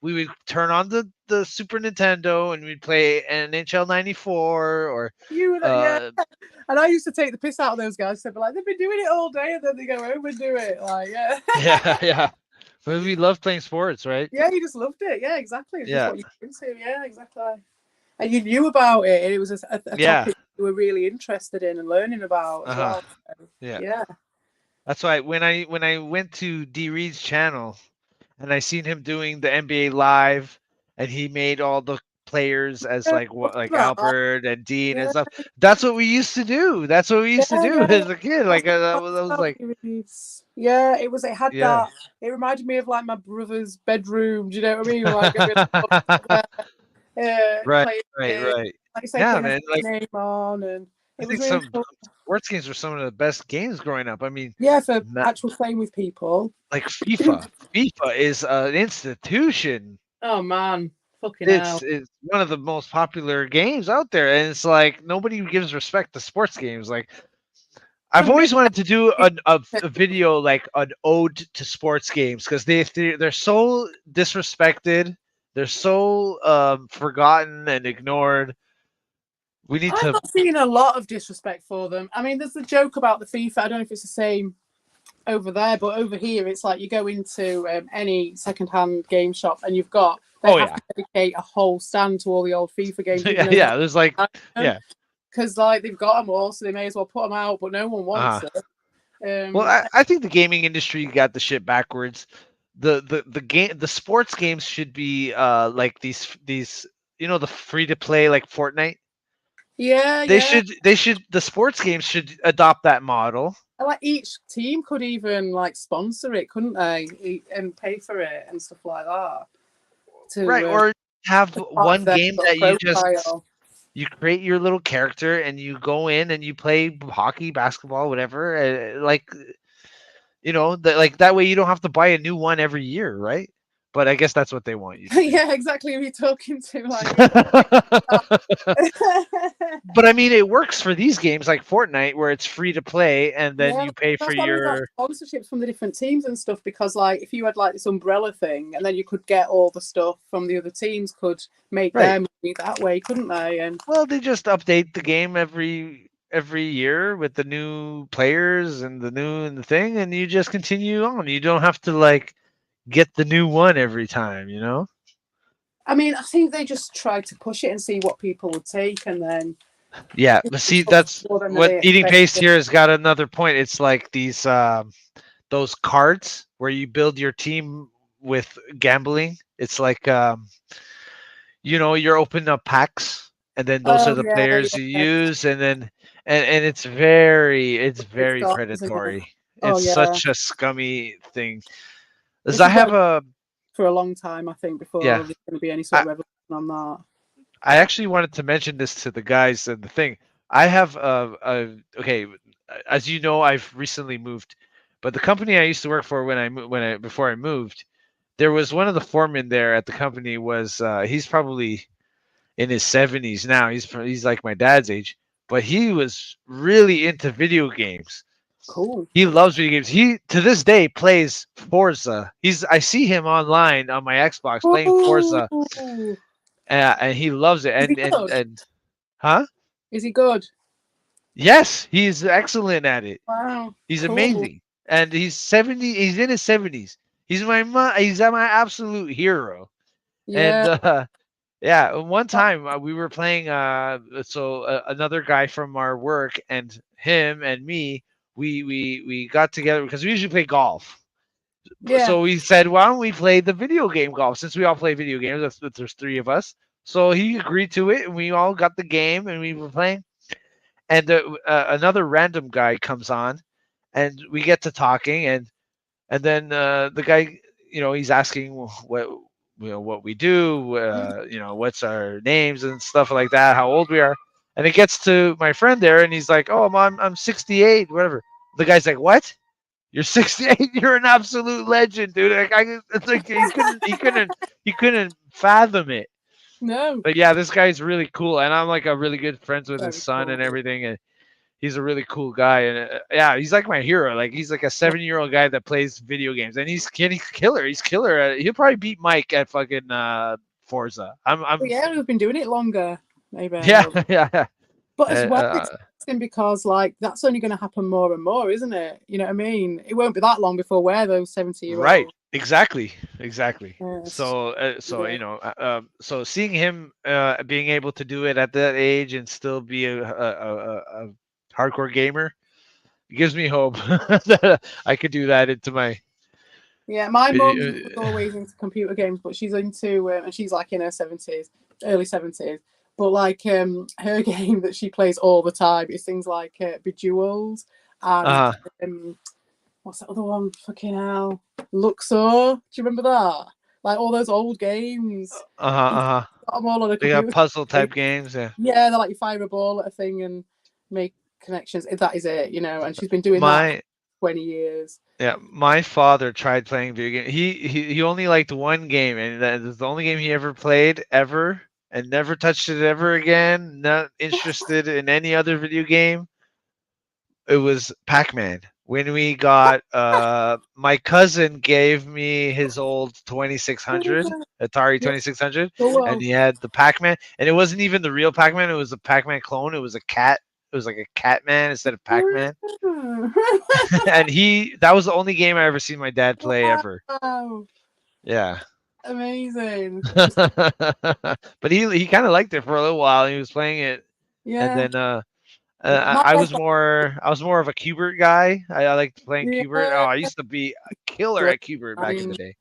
we would turn on the the Super Nintendo and we'd play NHL '94 or You yeah. uh, And I used to take the piss out of those guys. They'd be like, they've been doing it all day, and then they go home and do it. Like, yeah. yeah. But we love playing sports, right? Yeah, you just loved it. Yeah, exactly. It's Yeah. just what you into. Yeah, exactly. And you knew about it, and it was a Yeah. topic you were really interested in and learning about as well. So, Yeah. yeah. That's why when I went to D Reed's channel and I seen him doing the NBA live and he made all the players as like what like Right. Albert and Dean and Yeah. stuff. That's what we used to do. That's what we used to do Yeah. as a kid. Like that was like yeah, it was. It had yeah. that. It reminded me of like my brother's bedroom. Do you know what I mean? Like, right, playing, right. like you say, Yeah, putting man. a Like name on, and I it was think really some cool. sports games were some of the best games growing up. I mean, Yeah, for actual playing with people. like FIFA. FIFA is an institution. Oh man, fucking hell. It's one of the most popular games out there, and it's like nobody gives respect to sports games. Like I've always wanted to do a video like an ode to sports games because they're so disrespected, they're so forgotten and ignored. We need I've to. not seen a lot of disrespect for them. I mean, there's the joke about the FIFA. I don't know if it's the same over there, but over here, it's like you go into any second-hand game shop and you've got they have to dedicate a whole stand to all the old FIFA games. Yeah, there's like yeah, because like they've got them all, so they may as well put them out, but no one wants it. Well, I think the gaming industry got the shit backwards. The sports games should be like these the free to play like Fortnite. Yeah, they should the sports games should adopt that model. Like each team could even like sponsor it, couldn't they, and pay for it and stuff like that. Right, or have one game that you create your little character and you go in and you play hockey, basketball, whatever. Like that way you don't have to buy a new one every year, right? But I guess that's what they want you to do. Yeah, exactly. Who you're talking to, like. But I mean, it works for these games like Fortnite, where it's free to play, and then you pay for your sponsorships from the different teams and stuff. Because, like, if you had like this umbrella thing, and then you could get all the stuff from the other teams, could make their money that way, couldn't they? And well, they just update the game every year with the new players and the thing, and you just continue on. You don't have to like get the new one every time, you know? I mean, I think they just tried to push it and see what people would take, and then yeah, but see, that's what Eating Paste here has got another point. It's like these those cards where you build your team with gambling. It's like you're opening up packs, and then those are the players you use, and then and it's very predatory. It's such a scummy thing. Because I have for a long time, I think, before there's going to be any sort of revolution on that. I actually wanted to mention this to the guys and the thing. I have okay, as you know, I've recently moved, but the company I used to work for before I moved, there was one of the foremen there at the company was he's probably in his 70s now. He's like my dad's age, but he was really into video games. Cool. He loves video games. He to this day plays Forza. I see him online on my Xbox playing Forza, and he loves it. And huh? Is he good? Yes, he's excellent at it. Wow, he's amazing, and he's 70. He's in his 70s. He's my absolute hero. Yeah. And yeah, one time we were playing. Another guy from our work and him and me. We got together because we usually play golf. Yeah. So we said, why don't we play the video game golf? Since we all play video games, there's 3 of us. So he agreed to it, and we all got the game, and we were playing. And another random guy comes on, and we get to talking, and then the guy, he's asking what we do, what's our names and stuff like that, how old we are. And it gets to my friend there, and he's like, "Oh, I'm 68, whatever." The guy's like, "What? You're 68? You're an absolute legend, dude!" It's like he couldn't fathom it. No. But yeah, this guy's really cool, and I'm like a really good friends with his son and everything, and he's a really cool guy. And yeah, he's like my hero. Like he's like a 7-year-old guy that plays video games, and he's killer. He's killer. He'll probably beat Mike at fucking Forza. But yeah, we've been doing it longer, maybe. Yeah, yeah. But as well, it's Uh, interesting because like that's only going to happen more and more, isn't it? You know what I mean? It won't be that long before we're those 70-year-olds. right. Exactly. Yes. So Yeah. so seeing him being able to do it at that age and still be a hardcore gamer gives me hope that I could do that into my. Yeah, my mum was always into computer games, but she's into and she's like in her 70s, early 70s. But like her game that she plays all the time is things like Bejeweled and what's that other one? Fucking hell, Luxor. Do you remember that? Like all those old games. Got them all on a They got computer. puzzle type games, yeah. Yeah, they're like you fire a ball at a thing and make connections. That is it, you know. And she's been doing that for 20 years. Yeah, my father tried playing video games. He only liked one game, and that is the only game he ever played ever, and never touched it ever again. Not interested in any other video game. It was Pac-Man. When we got my cousin gave me his old 2600 Atari 2600, and he had the Pac-Man, and it wasn't even the real Pac-Man. It was a Pac-Man clone. It was a cat. It was like a Catman instead of Pac-Man. And that was the only game I ever seen my dad play ever. Wow. Yeah. Amazing. But he kind of liked it for a little while. He was playing it. Yeah. And then I was more of a Q*bert guy. I liked playing Q*bert. Oh, I used to be a killer at Q*bert back in the day.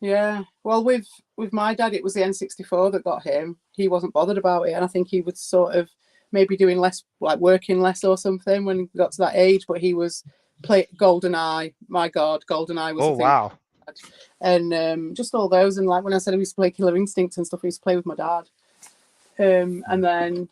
Yeah. Well, with my dad, it was the N64 that got him. He wasn't bothered about it, and I think he was sort of maybe doing less, like working less or something when he got to that age. But he was play GoldenEye. My God, GoldenEye was. Oh wow. And just all those, and like when I said I used to play Killer Instinct and stuff, I used to play with my dad. And then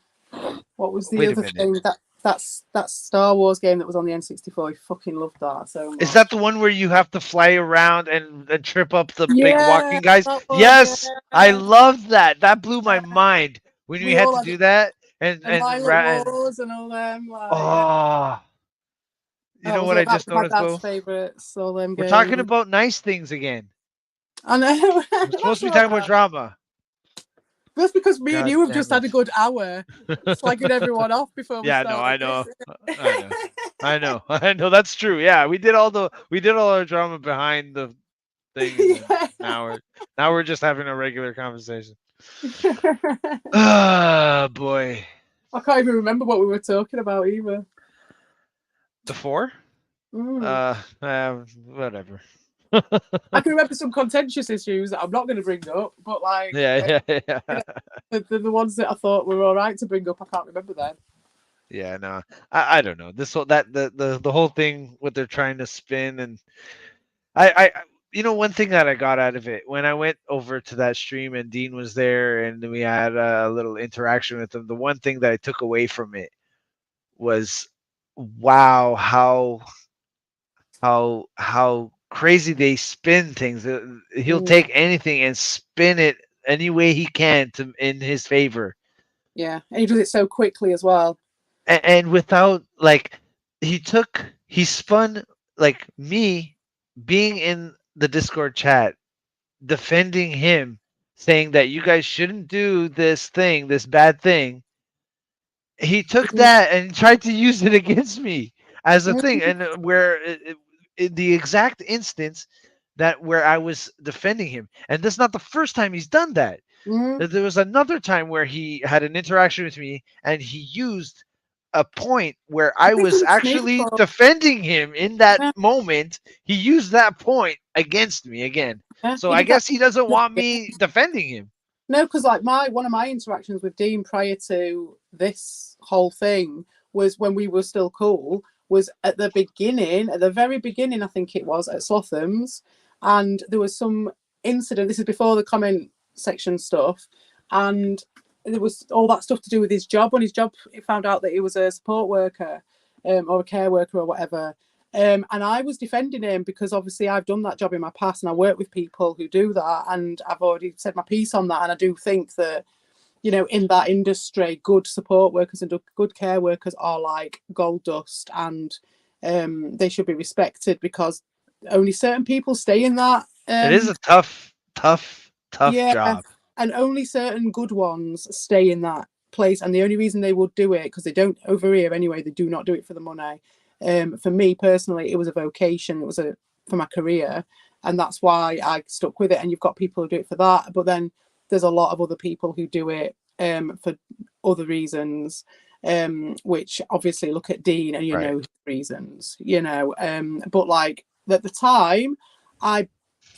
what was the other thing? That Star Wars game that was on the N64. I fucking loved that so much. Is that the one where you have to fly around and trip up the big walking guys? Yes, yeah. I loved that. That blew my mind when we had to do that. And Wars and all them. Like, oh, you know what I just noticed, though? Favorites, all them We're games. talking about nice things again. I know. We're supposed to be talking about drama. That's because me and you have just had a good hour slagging everyone off before we started. I know. That's true. Yeah, we did all our drama behind the thing. Yeah. Now we're just having a regular conversation. Oh boy. I can't even remember what we were talking about either. Before? Whatever. I can remember some contentious issues that I'm not going to bring up, but like yeah. The ones that I thought were all right to bring up, I can't remember them. Yeah, no, I don't know. This whole the whole thing what they're trying to spin, and I one thing that I got out of it when I went over to that stream and Dean was there and we had a little interaction with him. The one thing that I took away from it was, wow, how crazy they spin things. He'll take anything and spin it any way he can in his favor. Yeah, and he does it so quickly as well. And without he spun like me being in the Discord chat, defending him, saying that you guys shouldn't do this bad thing. He took that and tried to use it against me as a thing, and where in the exact instance where I was defending him, and this is not the first time he's done that. There was another time where he had an interaction with me, and he used a point where I was actually defending him in that moment. He used that point against me again. So I guess he doesn't want me defending him. No, because like one of my interactions with Dean prior to this whole thing was when we were still cool, was at the very beginning, I think it was, at Slotham's, and there was some incident. This is before the comment section stuff, and there was all that stuff to do with his job. When his job, he found out that he was a support worker or a care worker or whatever. And I was defending him because obviously I've done that job in my past and I work with people who do that, and I've already said my piece on that. And I do think that, in that industry, good support workers and good care workers are like gold dust, and they should be respected because only certain people stay in that. It is a tough tough Yeah. job. And only certain good ones stay in that place. And the only reason they would do it, because they don't over here anyway, they do not do it for the money. For me personally, it was a vocation. It was for my career. And that's why I stuck with it. And you've got people who do it for that. But then there's a lot of other people who do it for other reasons, which obviously look at Dean and you Right. know his reasons, you know. But like at the time, I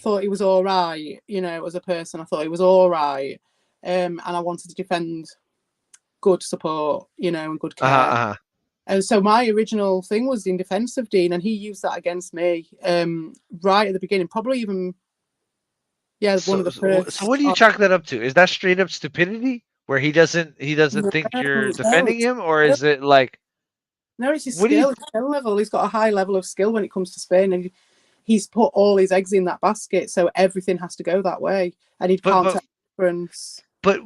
thought he was all right, you know, as a person. I thought he was all right. And I wanted to defend good support, you know, and good care. Uh-huh. And so my original thing was in defense of Dean, and he used that against me right at the beginning, probably even, one of the first. So what do you chalk that up to? Is that straight up stupidity, where he doesn't think you're defending him, or is it like? No, it's his skill level. He's got a high level of skill when it comes to Spain, and he's put all his eggs in that basket, so everything has to go that way, and he can't tell the difference. But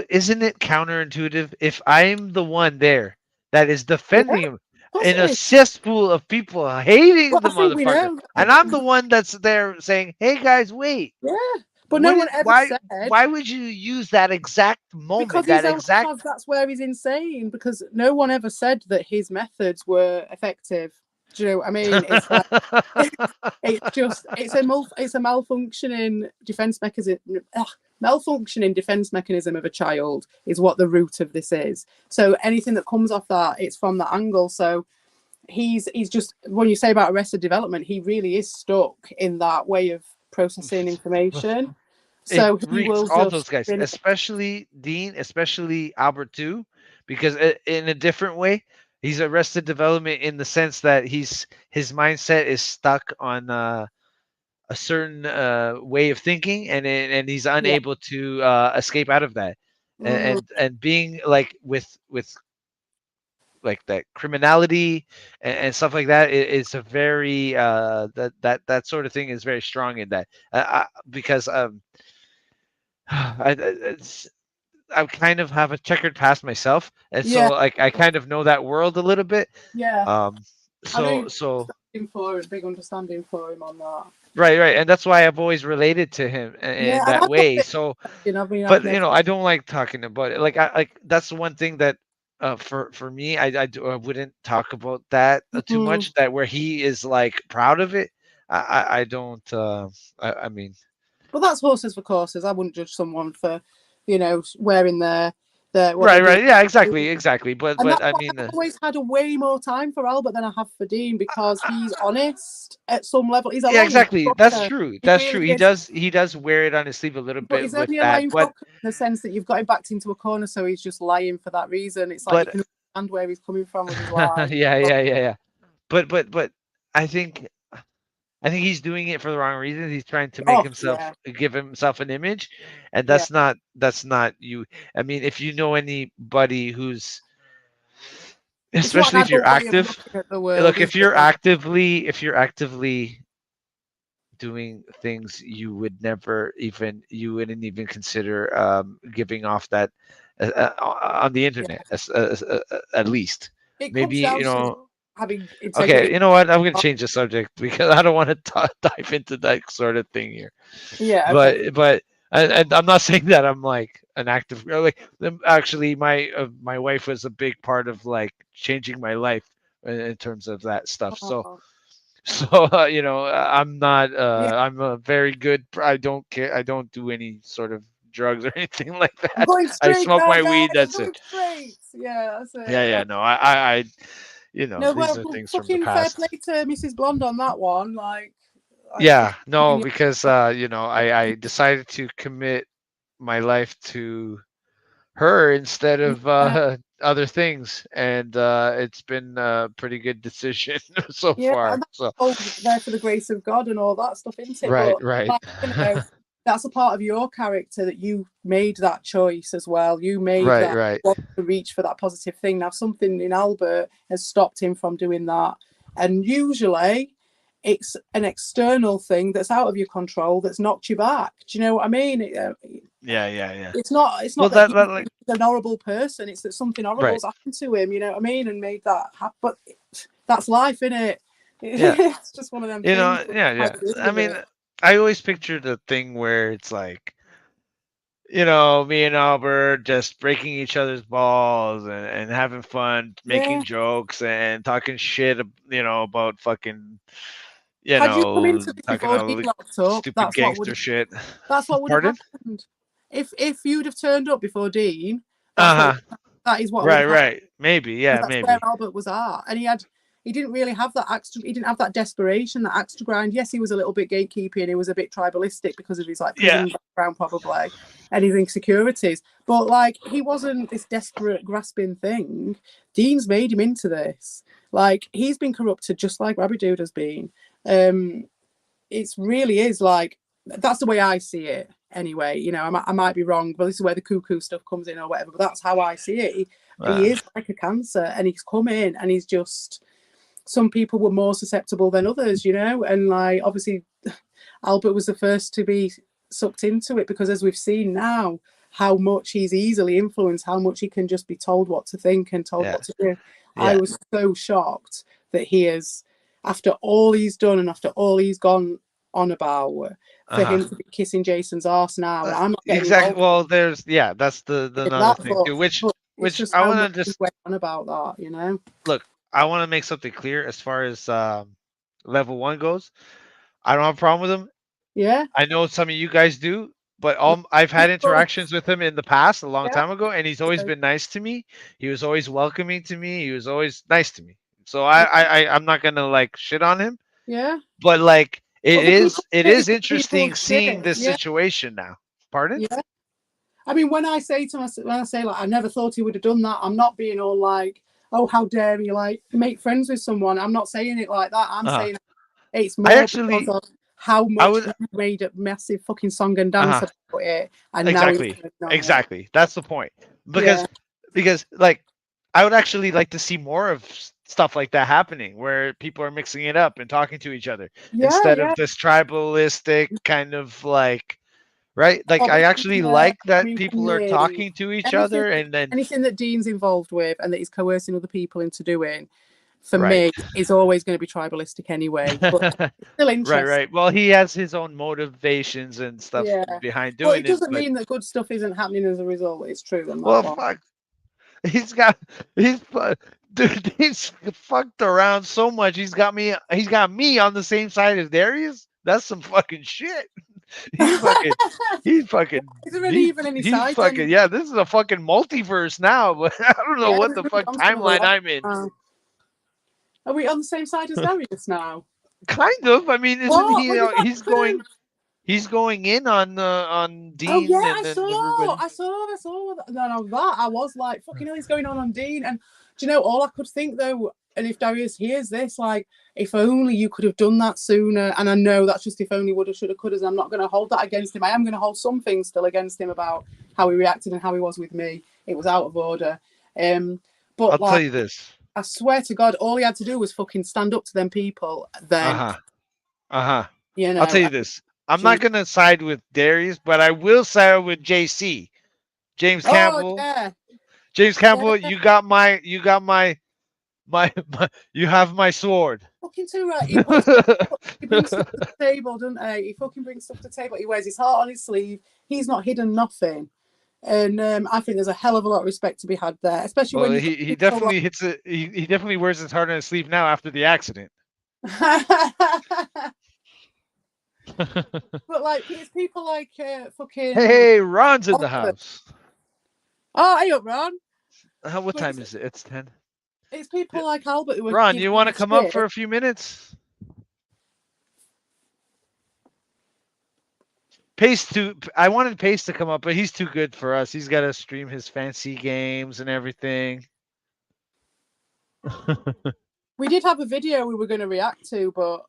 isn't it counterintuitive? If I'm the one there that is defending him in a cesspool of people hating the motherfucker, and I'm the one that's there saying, "Hey guys, wait." Yeah, but no one ever said. Why would you use that exact moment? Because that's where he's insane. Because no one ever said that his methods were effective. Do you know what I mean? It's like, it's a malfunctioning defense mechanism. Malfunctioning defense mechanism of a child is what the root of this is. So anything that comes off that, it's from that angle. So he's just, when you say about Arrested Development, he really is stuck in that way of processing information. So he will all those guys, especially Dean, especially Albert too, because in a different way, he's Arrested Development in the sense that his mindset is stuck on a certain way of thinking, and he's unable to escape out of that, and being like with like that criminality and stuff like that is a very that sort of thing is very strong in that because I kind of have a checkered past myself, and so like I kind of know that world a little bit. So big understanding for him on that. Right, and that's why I've always related to him in that way. So, but I don't like talking about it. Like that's the one thing that for me, I wouldn't talk about that too much. That where he is like proud of it. I don't. I mean. But that's horses for courses. I wouldn't judge someone for, wearing their right. Yeah, exactly. But I mean, I've always had a way more time for Albert than I have for Dean, because he's honest at some level. He's exactly. That's true. That's true. He does wear it on his sleeve a little bit. He's only a lying fucker in the sense that you've got him backed into a corner, so he's just lying for that reason. It's like you can understand where he's coming from with his lies. Yeah. But I think he's doing it for the wrong reasons. He's trying to make give himself an image, and that's not you. I mean, if you know anybody who's, especially if you're active, look, if you're actively doing things you wouldn't even consider giving off that on the internet, at least. Maybe having okay, you know what? I'm going to change the subject because I don't want to dive into that sort of thing here. Yeah. But I'm not saying that I'm like an active. Like actually, my wife was a big part of like changing my life in terms of that stuff. So I'm not. I'm a very good. I don't care. I don't do any sort of drugs or anything like that. I smoke my weed. That's it. Yeah, that's it. Yeah. No, I these are things from the past. Fair play to Mrs. Blonde on that one. Because I decided to commit my life to her instead of other things, and it's been a pretty good decision so far. So there for the grace of God and all that stuff, isn't it? Right. That's a part of your character, that you made that choice as well. You made that to reach for that positive thing. Now, something in Albert has stopped him from doing that. And usually it's an external thing that's out of your control that's knocked you back. Do you know what I mean? Yeah. It's not that he's an horrible person. It's that something horrible's happened to him, you know what I mean? And made that happen. But that's life, isn't it? Yeah. It's just one of them things. Yeah. I mean, I always picture the thing where it's like you know, me and Albert just breaking each other's balls and having fun, making Yeah. jokes and talking shit, you know, about fucking, you Had you come know, into this talking before all Dean the locked up, stupid gangster shit. that's what would have Pardon? happened. If you'd have turned up before Dean, Uh that's what huh. that is what would Right, have happened. right. Maybe, yeah, Because that's where maybe. Albert was at, and he didn't really have that extra. He didn't have that desperation, that extra grind. Yes, he was a little bit gatekeepy, and he was a bit tribalistic because of his like Yeah. prison background, probably, and his insecurities. But like, he wasn't this desperate, grasping thing. Dean's made him into this. Like, he's been corrupted just like Rabbit Dude has been. It really is like that's the way I see it. Anyway, you know, I might be wrong, but this is where the cuckoo stuff comes in or whatever. But that's how I see it. He is like a cancer, and he's come in, and he's just. Some people were more susceptible than others, you know, and like obviously, Albert was the first to be sucked into it because, as we've seen now, how much he's easily influenced, how much he can just be told what to think and told Yeah. what to do. Yeah. I was so shocked that he is, after all he's done and after all he's gone on about, for him to be kissing Jason's arse now. And I'm not getting Exactly. involved Well, there's that's the in another that, thing too, but it's which just I how want much to he just went on about that, you know? look. I want to make something clear as far as level 1 goes. I don't have a problem with him. Yeah. I know some of you guys do, but Yeah. I've had interactions with him in the past, a long Yeah. time ago, and he's always Yeah. been nice to me. He was always welcoming to me. He was always nice to me. So I'm not gonna like shit on him, Yeah. but like But the people it say is some people interesting seeing shit. this Yeah. situation now. Pardon? Yeah. I mean, when I say like, I never thought he would have done that. I'm not being all like, oh, how dare he like make friends with someone. I'm not saying it like that. I'm Uh-huh. saying it's I more because actually of how I much would he made a massive fucking song and dance uh-huh. about it, and now he's Exactly. on it. Exactly. That's the point. Yeah. Because like I would actually like to see more of stuff like that happening where people are mixing it up and talking to each other Yeah. instead Yeah. of this tribalistic kind of like right? Like I actually I like that mean, for people are me, talking to each anything, other and then anything that Dean's involved with and that he's coercing other people into doing, for right. me, is always going to be tribalistic anyway. But it's still Right, interesting. right. Well, he has his own motivations and stuff Yeah. behind Well, doing it it, doesn't but mean that good stuff isn't happening as a result. It's true on that well, one. fuck. He's dude, he's fucked around so much. He's got me on the same side as Darius. That's some fucking shit. He's fucking he's fucking Is there even any he's side fucking then? yeah, this is a fucking multiverse now, but I don't know Yeah, what we've the moved fuck on to another timeline level I'm in. now. Are we on the same side as Darius now? Kind of. I mean, isn't What? he When did that happen? he's going in on Oh yeah, Dean and everybody. I saw that. No, that I was like, fucking hell, he's going on Dean. And do you know all I could think though? And if Darius hears this, like, if only you could have done that sooner. And I know that's just if only, woulda, shoulda, coulda. I'm not going to hold that against him. I am going to hold some things still against him about how he reacted and how he was with me. It was out of order. But I'll tell like, you this. I swear to God, all he had to do was fucking stand up to them people. Then, Uh-huh. Uh-huh. you I'll tell know, you this. I'm not gonna side with Darius, but I will side with JC. James oh Campbell. yeah, James Campbell, yeah. you got my you have my sword. Fucking too right. He brings stuff to the table, doesn't he? He fucking brings stuff to the table. He wears his heart on his sleeve. He's not hidden nothing. And I think there's a hell of a lot of respect to be had there, especially Well, when he definitely hits it. He definitely wears his heart on his sleeve now after the accident. But like, it's people like fucking. Hey, Ron's in the house. Oh, hey up, Ron. What time is it? It's 10. It's people like Albert who are. Ron, you want to come up for a few minutes? I wanted Pace to come up, but he's too good for us. He's got to stream his fancy games and everything. We did have a video we were going to react to, but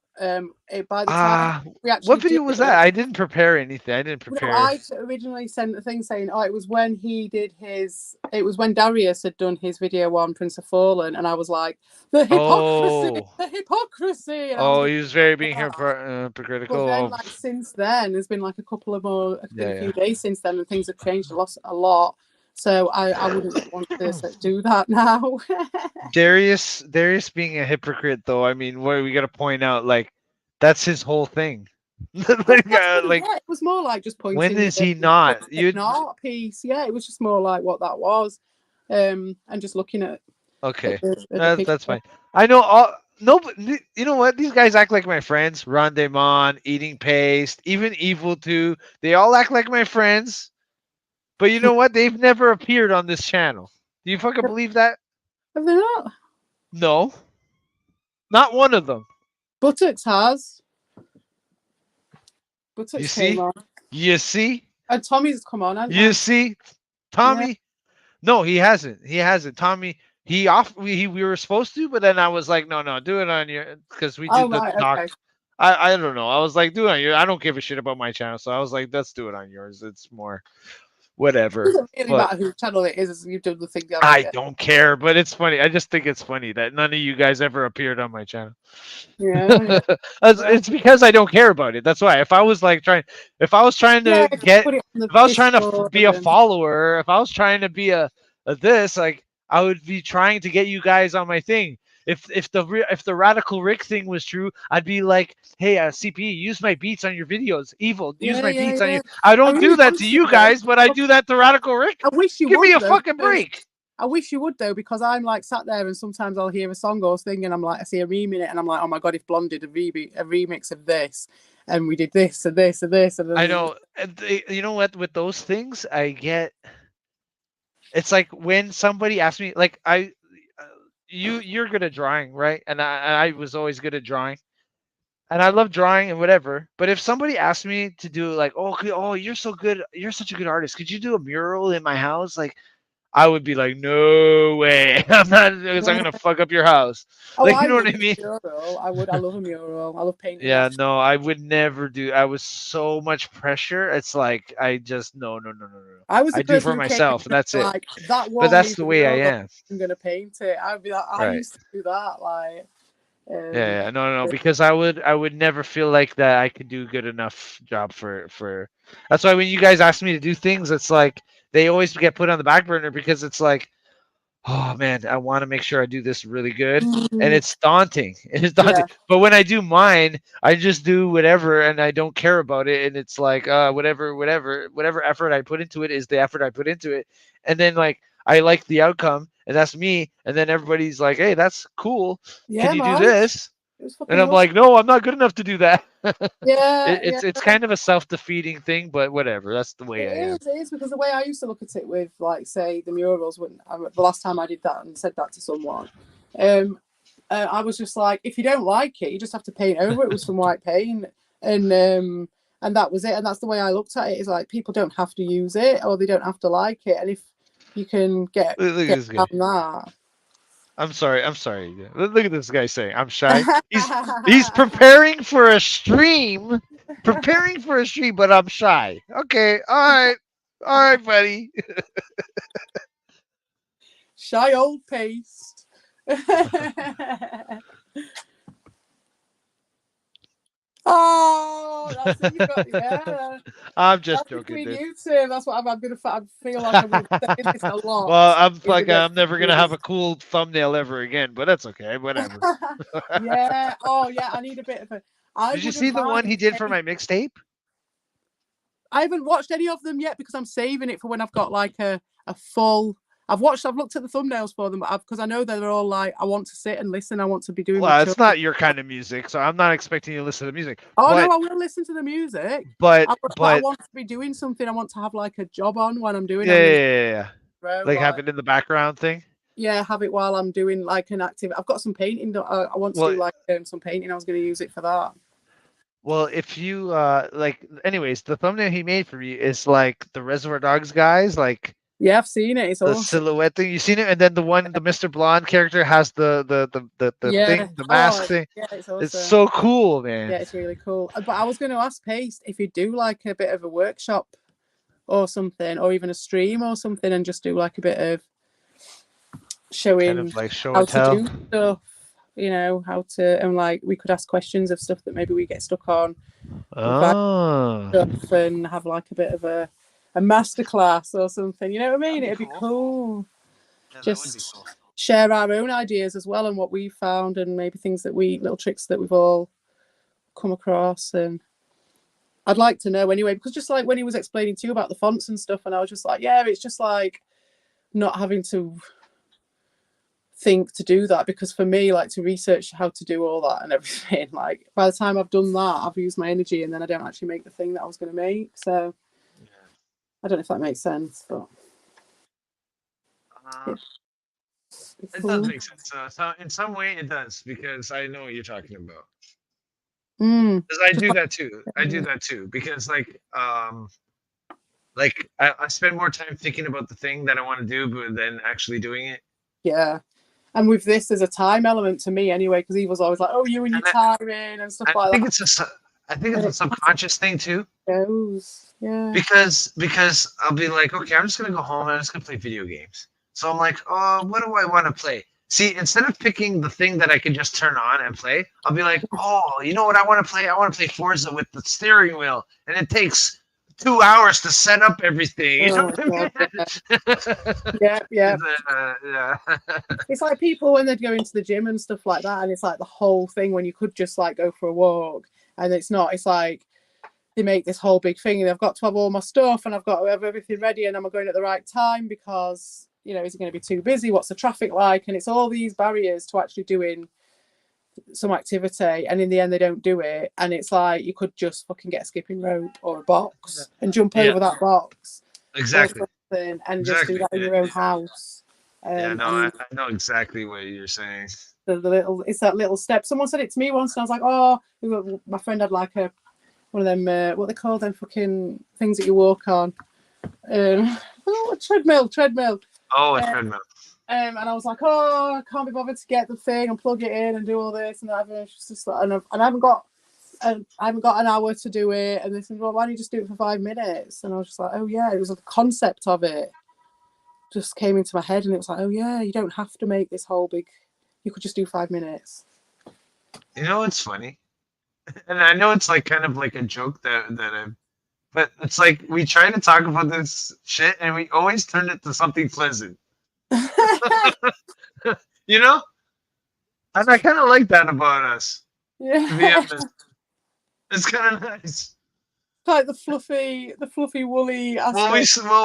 by the time we actually what video was that? I didn't prepare anything. I didn't prepare. No, I originally sent a thing saying, "Oh, it was when he did his. It was when Darius had done his video on Prince of Fallen," and I was like, "The hypocrisy, the hypocrisy." And he was very being hypocritical. But then, like since then, there's been like a couple of more, a few days since then, and things have changed a lot. So I wouldn't want to do that now. Darius being a hypocrite, though. I mean, what we got to point out, like that's his whole thing. Like, Yeah, like, it was more like just pointing. when is he not? An art piece. Yeah, it was just more like what that was, and just looking at Okay, the picture. that's fine. I know all. No, but you know what? These guys act like my friends. Rondemon, Eating Paste, even Evil 2. They all act like my friends. But you know what? They've never appeared on this channel. Do you fucking believe that? Have they not? No, not one of them. Buttocks has. You Buttocks see? came on. You see? And Tommy's come on, hasn't You he? see? Tommy? No, he hasn't. He hasn't. Tommy, we were supposed to, but then I was like, no, do it on your, because we Oh did the right, talk. okay. I don't know. I was like, do it on your. I don't give a shit about my channel, so I was like, let's do it on yours. It's more It whatever. doesn't really But matter whose channel it is. You've done the thing. I don't care. But it's funny. I just think it's funny that none of you guys ever appeared on my channel. Yeah. It's because I don't care about it. That's why. If I was like trying, if I was trying to Yeah, get, put it on the if I was trying to Discord be a and- follower, if I was trying to be a this, like I would be trying to get you guys on my thing. If the Radical Rick thing was true, I'd be like, hey, CP, use my beats on your videos. Evil, use my beats on you. I don't really do that want to to, you though. guys, but I do that to Radical Rick. I wish you Give would. me a though, fucking because- break. I wish you would though, because I'm like sat there and sometimes I'll hear a song or thing and I'm like, I see a remix and I'm like, oh my god, if Blonde did a remix of this and we did this and this and this and I know. You know what? With those things, I get. It's like when somebody asks me, like you're good at drawing, right? And I was always good at drawing, and I love drawing and whatever. But if somebody asked me to do like, oh, you're so good, you're such a good artist, could you do a mural in my house? Like, I would be like, no way, I'm not, because I'm gonna fuck up your house. Oh, Like, you I know what would I do mean? a mural. I would. I love a mural. I love painting. Yeah, Actually. no, I would never do. I was so much pressure. It's like I just no. I was the I do for person who came myself, and that's it. like that But wall that's needs the a way I mural. am. I'm gonna paint it. I'd be like, I Right. used to do that. Like, Yeah, no, because I would never feel like that I could do good enough job for. That's why when you guys ask me to do things, it's like they always get put on the back burner because it's like, oh man, I want to make sure I do this really good, and it's daunting. It's daunting. Yeah. But when I do mine, I just do whatever, and I don't care about it, and it's like, whatever effort I put into it is the effort I put into it, and then like I like the outcome, and that's me, and then everybody's like, hey, that's cool. Yeah, Can you do man. this? It was fucking And I'm awesome. like, no, I'm not good enough to do that. Yeah, It's kind of a self-defeating thing, but whatever. That's the way I am. It is because the way I used to look at it with, like, say, the murals when the last time I did that and said that to someone, I was just like, if you don't like it, you just have to paint over it with some white paint, and that was it. And that's the way I looked at it. Is like people don't have to use it or they don't have to like it, and if you can get around that. I'm sorry. Look at this guy saying I'm shy. He's preparing for a stream. But I'm shy. Okay, all right, buddy. Shy old paste. Oh, that's what you got. Yeah. I'm just That's joking, between dude. you two. That's what I'm gonna. I feel like I'm gonna say this a lot. Well, I'm never gonna have a cool thumbnail ever again, but that's okay. Whatever. Yeah. Oh, yeah. I need a bit of a. Did you see the one he did for my mixtape? I haven't watched any of them yet because I'm saving it for when I've got like a full. I've looked at the thumbnails for them because I know that they're all like, I want to sit and listen. I want to be doing. Well, it's not your kind of music, so I'm not expecting you to listen to music. Oh no, I will listen to the music. But I want to be doing something. I want to have like a job on when I'm doing. Yeah. Like have it in the background thing. Yeah, have it while I'm doing like an active. I've got some painting. I want to do like some painting. I was going to use it for that. Well, if you like, anyways, the thumbnail he made for me is like the Reservoir Dogs guys, like. Yeah, I've seen it. It's the awesome. silhouette thing. You seen it, and then the Mr. Blonde character has the thing, the mask thing. Yeah, it's awesome. It's so cool, man. Yeah, it's really cool. But I was going to ask Paste if you do like a bit of a workshop or something, or even a stream or something, and just do like a bit of showing kind of like show how and tell. to do stuff. You know how to, and like we could ask questions of stuff that maybe we get stuck on. Stuff and have like a bit of a masterclass or something. You know what I mean? It'd be cool. Yeah, just cool. Share our own ideas as well and what we found and maybe things that little tricks that we've all come across and I'd like to know anyway, because just like when he was explaining to you about the fonts and stuff, and I was just like, yeah, it's just like not having to think to do that, because for me, like, to research how to do all that and everything, like, by the time I've done that, I've used my energy, and then I don't actually make the thing that I was going to make. So I don't know if that makes sense, but it does make sense. So in some way it does, because I know what you're talking about. Mm. Because I do that too. I do that too, because like I spend more time thinking about the thing that I want to do, but then actually doing it. Yeah. And with this, there's a time element to me anyway, because he was always like, "Oh, you and your tiring and stuff like I think that." I think it's a subconscious thing too. Goes. Yeah. Because I'll be like, okay, I'm just gonna go home and I'm just gonna play video games. So I'm like, oh, what do I want to play? See, instead of picking the thing that I can just turn on and play, I'll be like, oh, you know what I want to play? I want to play Forza with the steering wheel, and it takes 2 hours to set up everything. You know what I mean? Yeah. Yeah. It's like people when they'd go into the gym and stuff like that, and it's like the whole thing when you could just like go for a walk, and it's not. It's like they make this whole big thing, and I've got to have all my stuff, and I've got to have everything ready, and am I going at the right time? Because, you know, is it going to be too busy? What's the traffic like? And it's all these barriers to actually doing some activity, and in the end they don't do it, and it's like you could just fucking get a skipping rope or a box and jump over that box, exactly, and just do that in your own house. Yeah, no, I know exactly what you're saying. It's that little step. Someone said it to me once, and I was like, oh, my friend had like one of them, what they call them fucking things that you walk on, a treadmill. Oh, a treadmill. And I was like, oh, I can't be bothered to get the thing and plug it in and do all this and that. And it's just like, and I haven't got an hour to do it. And they said, well, why don't you just do it for 5 minutes? And I was just like, oh yeah, it was the concept of it just came into my head, and it was like, oh yeah, you don't have to make this whole big. You could just do 5 minutes. You know what's funny? And I know it's like kind of like a joke but it's like we try to talk about this shit and we always turn it to something pleasant. You know? And I kind of like that about us. Yeah. To be honest. It's kind of nice. Like the fluffy, woolly aspect.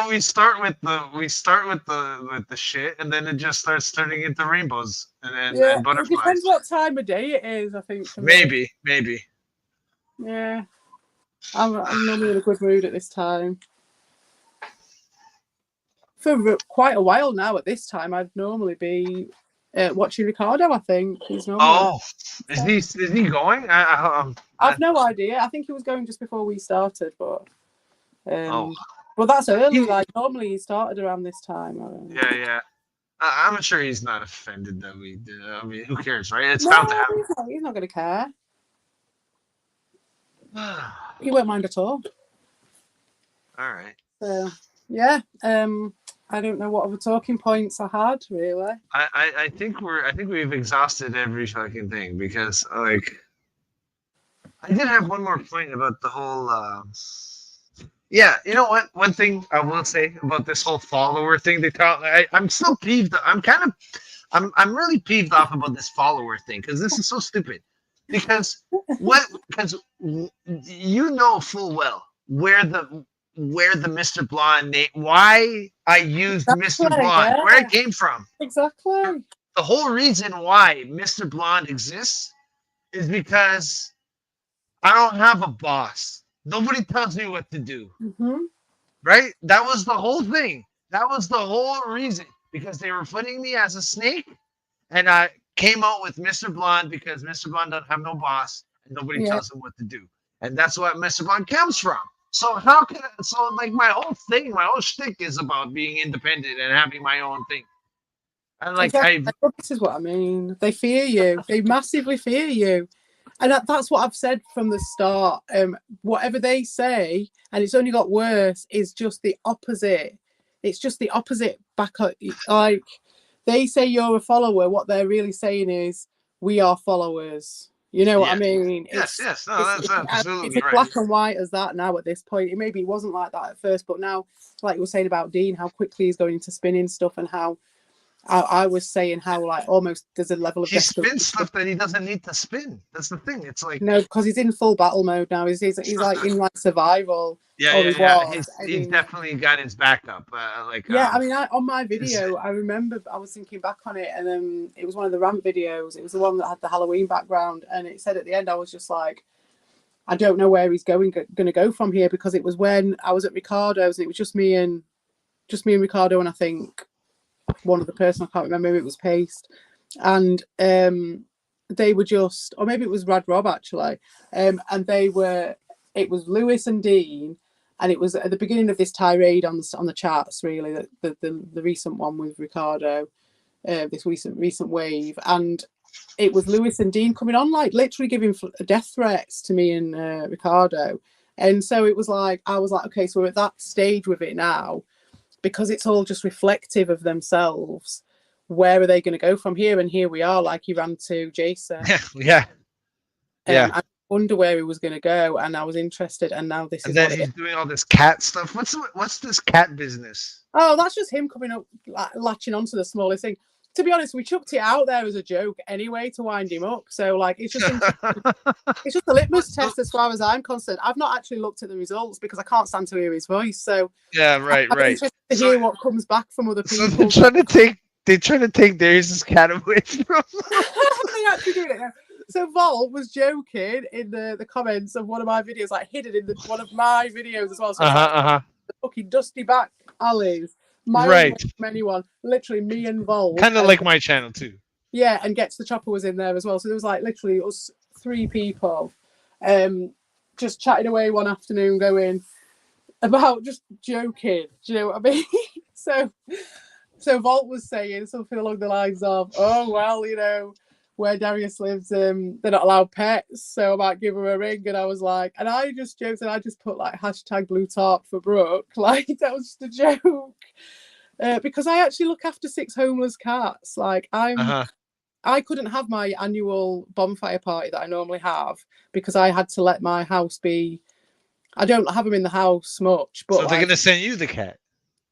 We start with the shit, and then it just starts turning into rainbows and butterflies. It depends what time of day it is, I think. Maybe. Yeah, I'm normally in a good mood at this time. For quite a while now, at this time, I'd normally be watching Ricardo. I think he's normally. Oh, is he going? I've no idea. I think he was going just before we started, but well, that's early. Like normally he started around this time. Yeah. I'm sure he's not offended that we did. I mean, who cares, right? It's bound to happen. He's not going to care. He won't mind at all. All right. So yeah. I don't know what other talking points I had really. I think we've exhausted every fucking thing, because like I did have one more point about the whole yeah, you know what? One thing I will say about this whole follower thing I'm still peeved. I'm really peeved off about this follower thing, because this is so stupid. Because you know full well where the Mr. Blonde name, why I used Mr. Blonde, where it came from. Exactly. The whole reason why Mr. Blonde exists is because I don't have a boss. Nobody tells me what to do. Mm-hmm. Right? That was the whole thing. That was the whole reason. Because they were putting me as a snake, and I came out with Mr. Blonde because Mr. Blonde doesn't have no boss and nobody tells him what to do. And that's what Mr. Blonde comes from. So like my whole shtick is about being independent and having my own thing. And like this is what I mean. They fear you. They massively fear you. And that's what I've said from the start. Whatever they say, and it's only got worse, is just the opposite. It's just the opposite back up. Like they say you're a follower, what they're really saying is we are followers. You know what I mean? Yes. No, that's absolutely it's as black and white as that now at this point. Maybe it wasn't like that at first, but now, like you were saying about Dean, how quickly he's going into spinning stuff and how I was saying how like almost there's a level of He spins desperation. stuff that he doesn't need to spin. That's the thing. It's like No, because he's in full battle mode now. He's like in like survival. yeah, or yeah, he yeah. was. I He's mean, definitely got his backup. yeah, I mean, on my video, I remember I was thinking back on it, and it was one of the rant videos. It was the one that had the Halloween background, and it said at the end, I was just like, I don't know where he's going to go from here, because it was when I was at Ricardo's, and it was just me and Ricardo, and I think one other person, I can't remember, maybe it was Paste, and they were just, or maybe it was Rad Rob actually, and it was Lewis and Dean, and it was at the beginning of this tirade on the chats, really, the recent one with Ricardo, this recent wave, and it was Lewis and Dean coming on, like literally giving death threats to me and Ricardo, and so it was like, I was like, okay, so we're at that stage with it now, because it's all just reflective of themselves. Where are they going to go from here? And here we are, like he ran to Jason. yeah. I wonder where he was going to go, and I was interested. And now this And is then what he's doing all this cat stuff. What's this cat business? Oh, that's just him coming up, latching onto the smallest thing. To be honest, we chucked it out there as a joke anyway to wind him up. So like, it's just it's just a litmus test as far as I'm concerned. I've not actually looked at the results because I can't stand to hear his voice. So yeah, right. I'm interested to hear what comes back from other people. So they're trying to take Darius's cat away from They actually doing it now. So Vol was joking in the comments of one of my videos, like hidden in one of my videos as well. So the fucking dusty back alleys. Right. From anyone, literally me and Vol. Kind of like my channel too. Yeah, and Gets the Chopper was in there as well. So there was like literally us 3 people, just chatting away one afternoon, going about just joking. Do you know what I mean? So Volt was saying something along the lines of, "Oh well, you know, where Darius lives, they're not allowed pets, so I might give her a ring." And I was like, and I just joked, and I just put like #blue tarp for Brooke, like that was just a joke, because I actually look after 6 homeless cats. Like I couldn't have my annual bonfire party that I normally have because I had to let my house be. I don't have them in the house much, but so they're gonna send you the cat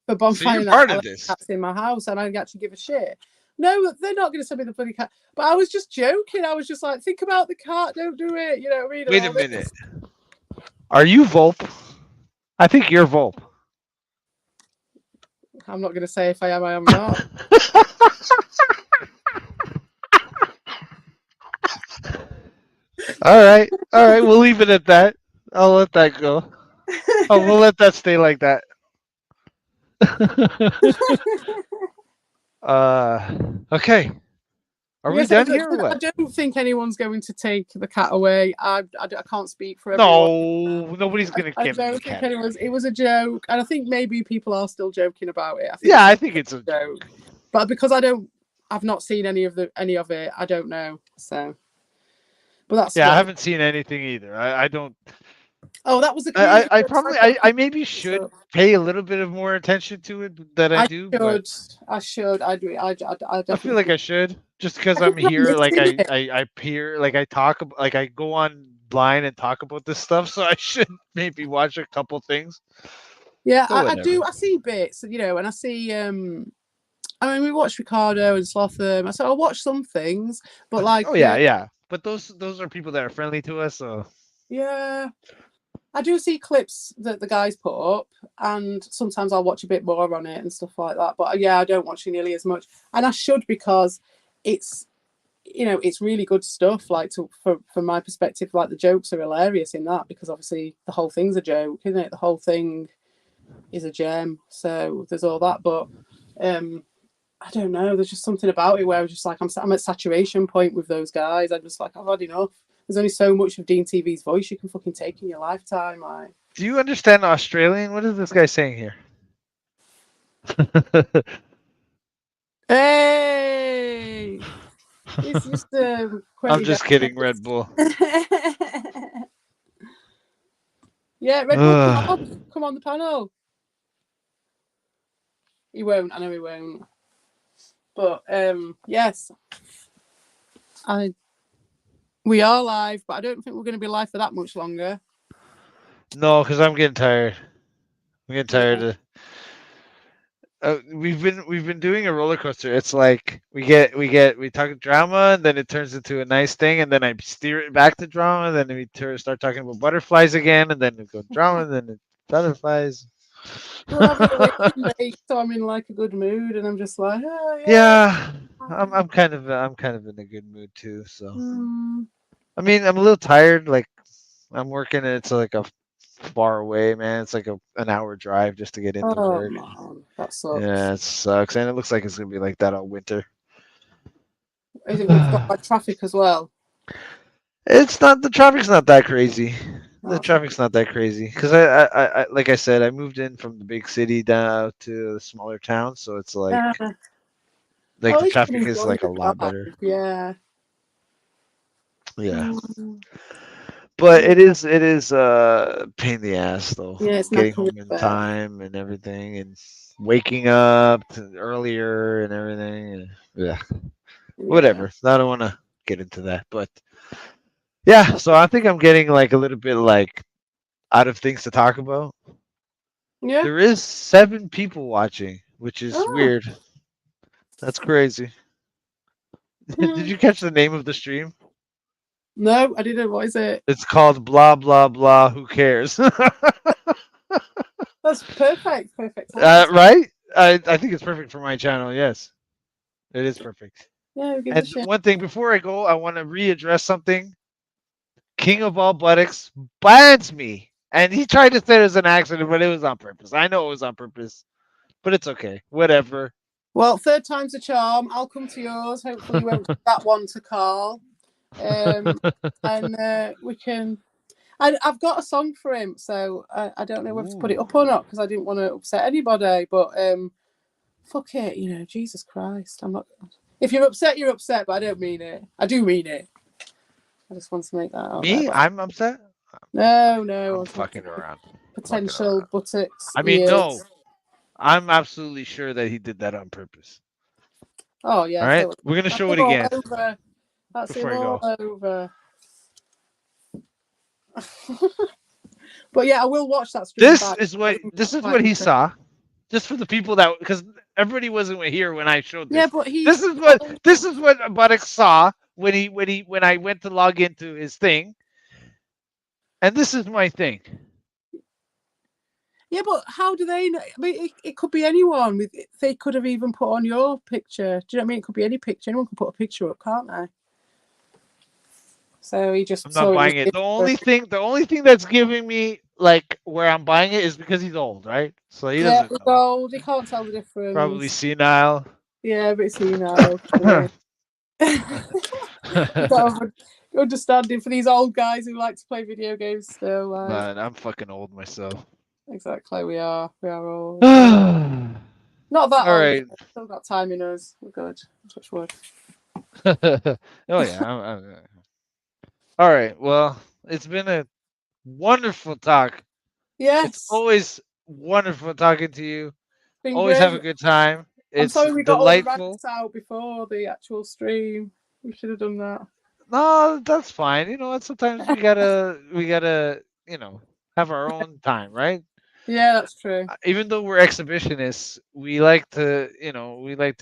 for bonfire. So you're part of this. Cats in my house, and I actually give a shit. No, they're not going to send me the bloody cat. But I was just joking. I was just like, think about the cat. Don't do it. You know what I mean? Wait a minute. Are you Volp? I think you're Volp. I'm not going to say if I am, I am not. All right. We'll leave it at that. I'll let that go. We'll let that stay like that. Okay. Are we done here or what? I don't think anyone's going to take the cat away. I can't speak for everyone. No, nobody's going to give the cat. It was a joke, and I think maybe people are still joking about it. I think it's a joke. But because I've not seen any of it. I don't know. So, but that's I haven't seen anything either. I don't. Oh, that was the. I maybe should pay a little bit of more attention to it than I do. I should. I do. I feel like I should, just because I'm here. Like I peer, like I talk, like I go online and talk about this stuff. So I should maybe watch a couple things. Yeah, I do. I see bits, you know, and I see. I mean, we watched Ricardo and Slotham. So I watch some things, but like. Oh yeah. But those are people that are friendly to us. So. Yeah. I do see clips that the guys put up, and sometimes I'll watch a bit more on it and stuff like that. But yeah, I don't watch it nearly as much, and I should, because it's, you know, it's really good stuff. Like from my perspective, like the jokes are hilarious in that, because obviously the whole thing's a joke, isn't it? The whole thing is a gem. So there's all that, but I don't know. There's just something about it where I was just like, I'm at saturation point with those guys. I'm just like, I've had enough. There's only so much of Dean TV's voice you can fucking take in your lifetime. Like, do you understand Australian? What is this guy saying here? Hey, it's just I'm just kidding, Red Bull. Yeah, Red Bull, come on the panel. He won't. I know he won't. But yes, we are live, but I don't think we're going to be live for that much longer. No, because I'm getting tired. I'm getting tired we've been doing a roller coaster. It's like we talk drama, and then it turns into a nice thing, and then I steer it back to drama, and then we start talking about butterflies again, and then we go drama, and then it's butterflies. Well, I'm late, so I'm in like a good mood, and I'm just like, oh yeah. Yeah, I'm kind of in a good mood too. So Mm, I mean, I'm a little tired. Like I'm working, and it's like a far away, man. It's like an hour drive just to get into oh work. man, that sucks. Yeah, it sucks, and it looks like it's gonna be like that all winter. Is it with like traffic as well? It's not the traffic's not that crazy. The Oh, traffic's not that crazy because I like I said I moved in from the big city down to the smaller town, so it's like yeah. the At least you traffic can is enjoy like a the lot drive, better. Yeah. Yeah, Mm, but it is pain in the ass though. yeah, it's Getting knackered home in bad. time and everything, and waking up earlier and everything. And, yeah, whatever. I don't want to get into that, but yeah. So I think I'm getting like a little bit like out of things to talk about. Yeah. There is 7 people watching, which is Oh. weird. That's crazy. Did you catch the name of the stream? No, I didn't. What is it? It's called blah blah blah. Who cares? That's perfect. Perfect. Time. Right? I think it's perfect for my channel. Yes, it is perfect. Yeah, who gives a And shit? one thing before I go, I want to readdress something. King of all buttocks bans me, and he tried to say it was an accident, but it was on purpose. I know it was on purpose, but it's okay. Whatever. Well, third time's a charm. I'll come to yours. Hopefully, you won't give that one to Carl. And we can. I've got a song for him, so I don't know whether to put it up or not because I didn't want to upset anybody. But fuck it, Jesus Christ, I'm not. If you're upset, you're upset, but I don't mean it. I do mean it. I just want to make that out. Me? There, but... I'm upset. No, I'm fucking around. Potential buttocks. I mean, ears. no. I'm absolutely sure that he did that on purpose. Oh yeah. All right, So we're gonna that's show it him all again. over. That's before him I all over. But yeah, I will watch that stream. This is what he saw. Just for the people that, because everybody wasn't here when I showed this. Yeah, but this is what Buttocks saw when I went to log into his thing, and this is my thing. Yeah, but how do they know? I mean, it could be anyone. They could have even put on your picture. Do you know what I mean? It could be any picture. Anyone can put a picture up, can't they? So he just. I'm not buying it. The only thing that's giving me like where I'm buying it is because he's old, right? So he doesn't. He's old. He can't tell the difference. Probably senile. Yeah, but senile. Understanding for these old guys who like to play video games still. Like... Man, I'm fucking old myself. Exactly, we are old. Not that all old. Right. We've still got time in us. We're good. Touch wood. Oh yeah. All right. Well, it's been a wonderful talk. Yes. It's always wonderful talking to you. Always great. have a good time. It's I'm sorry we got delightful. all the rants out before the actual stream. We should have done that. No, that's fine. You know, sometimes we gotta have our own time, right? Yeah, that's true. Even though we're exhibitionists, we like to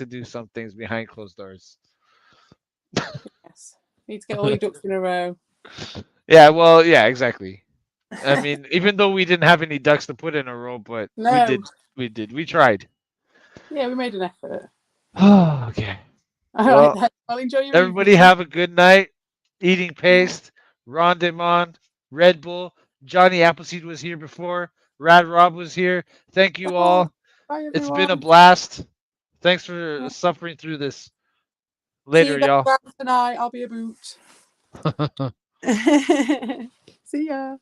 do some things behind closed doors. Yes. Need to get all your ducks in a row. Yeah, well, yeah, exactly. I mean, even though we didn't have any ducks to put in a row, but we did. We tried. Yeah, we made an effort. Okay. All right, then. I'll enjoy your everybody evening. have a good night. Eating paste, Rondemont, Red Bull. Johnny Appleseed was here before. Rad Rob was here. Thank you all. Bye, it's been a blast. Thanks for suffering through this. Later, y'all. Tonight, I'll be a boot. See ya.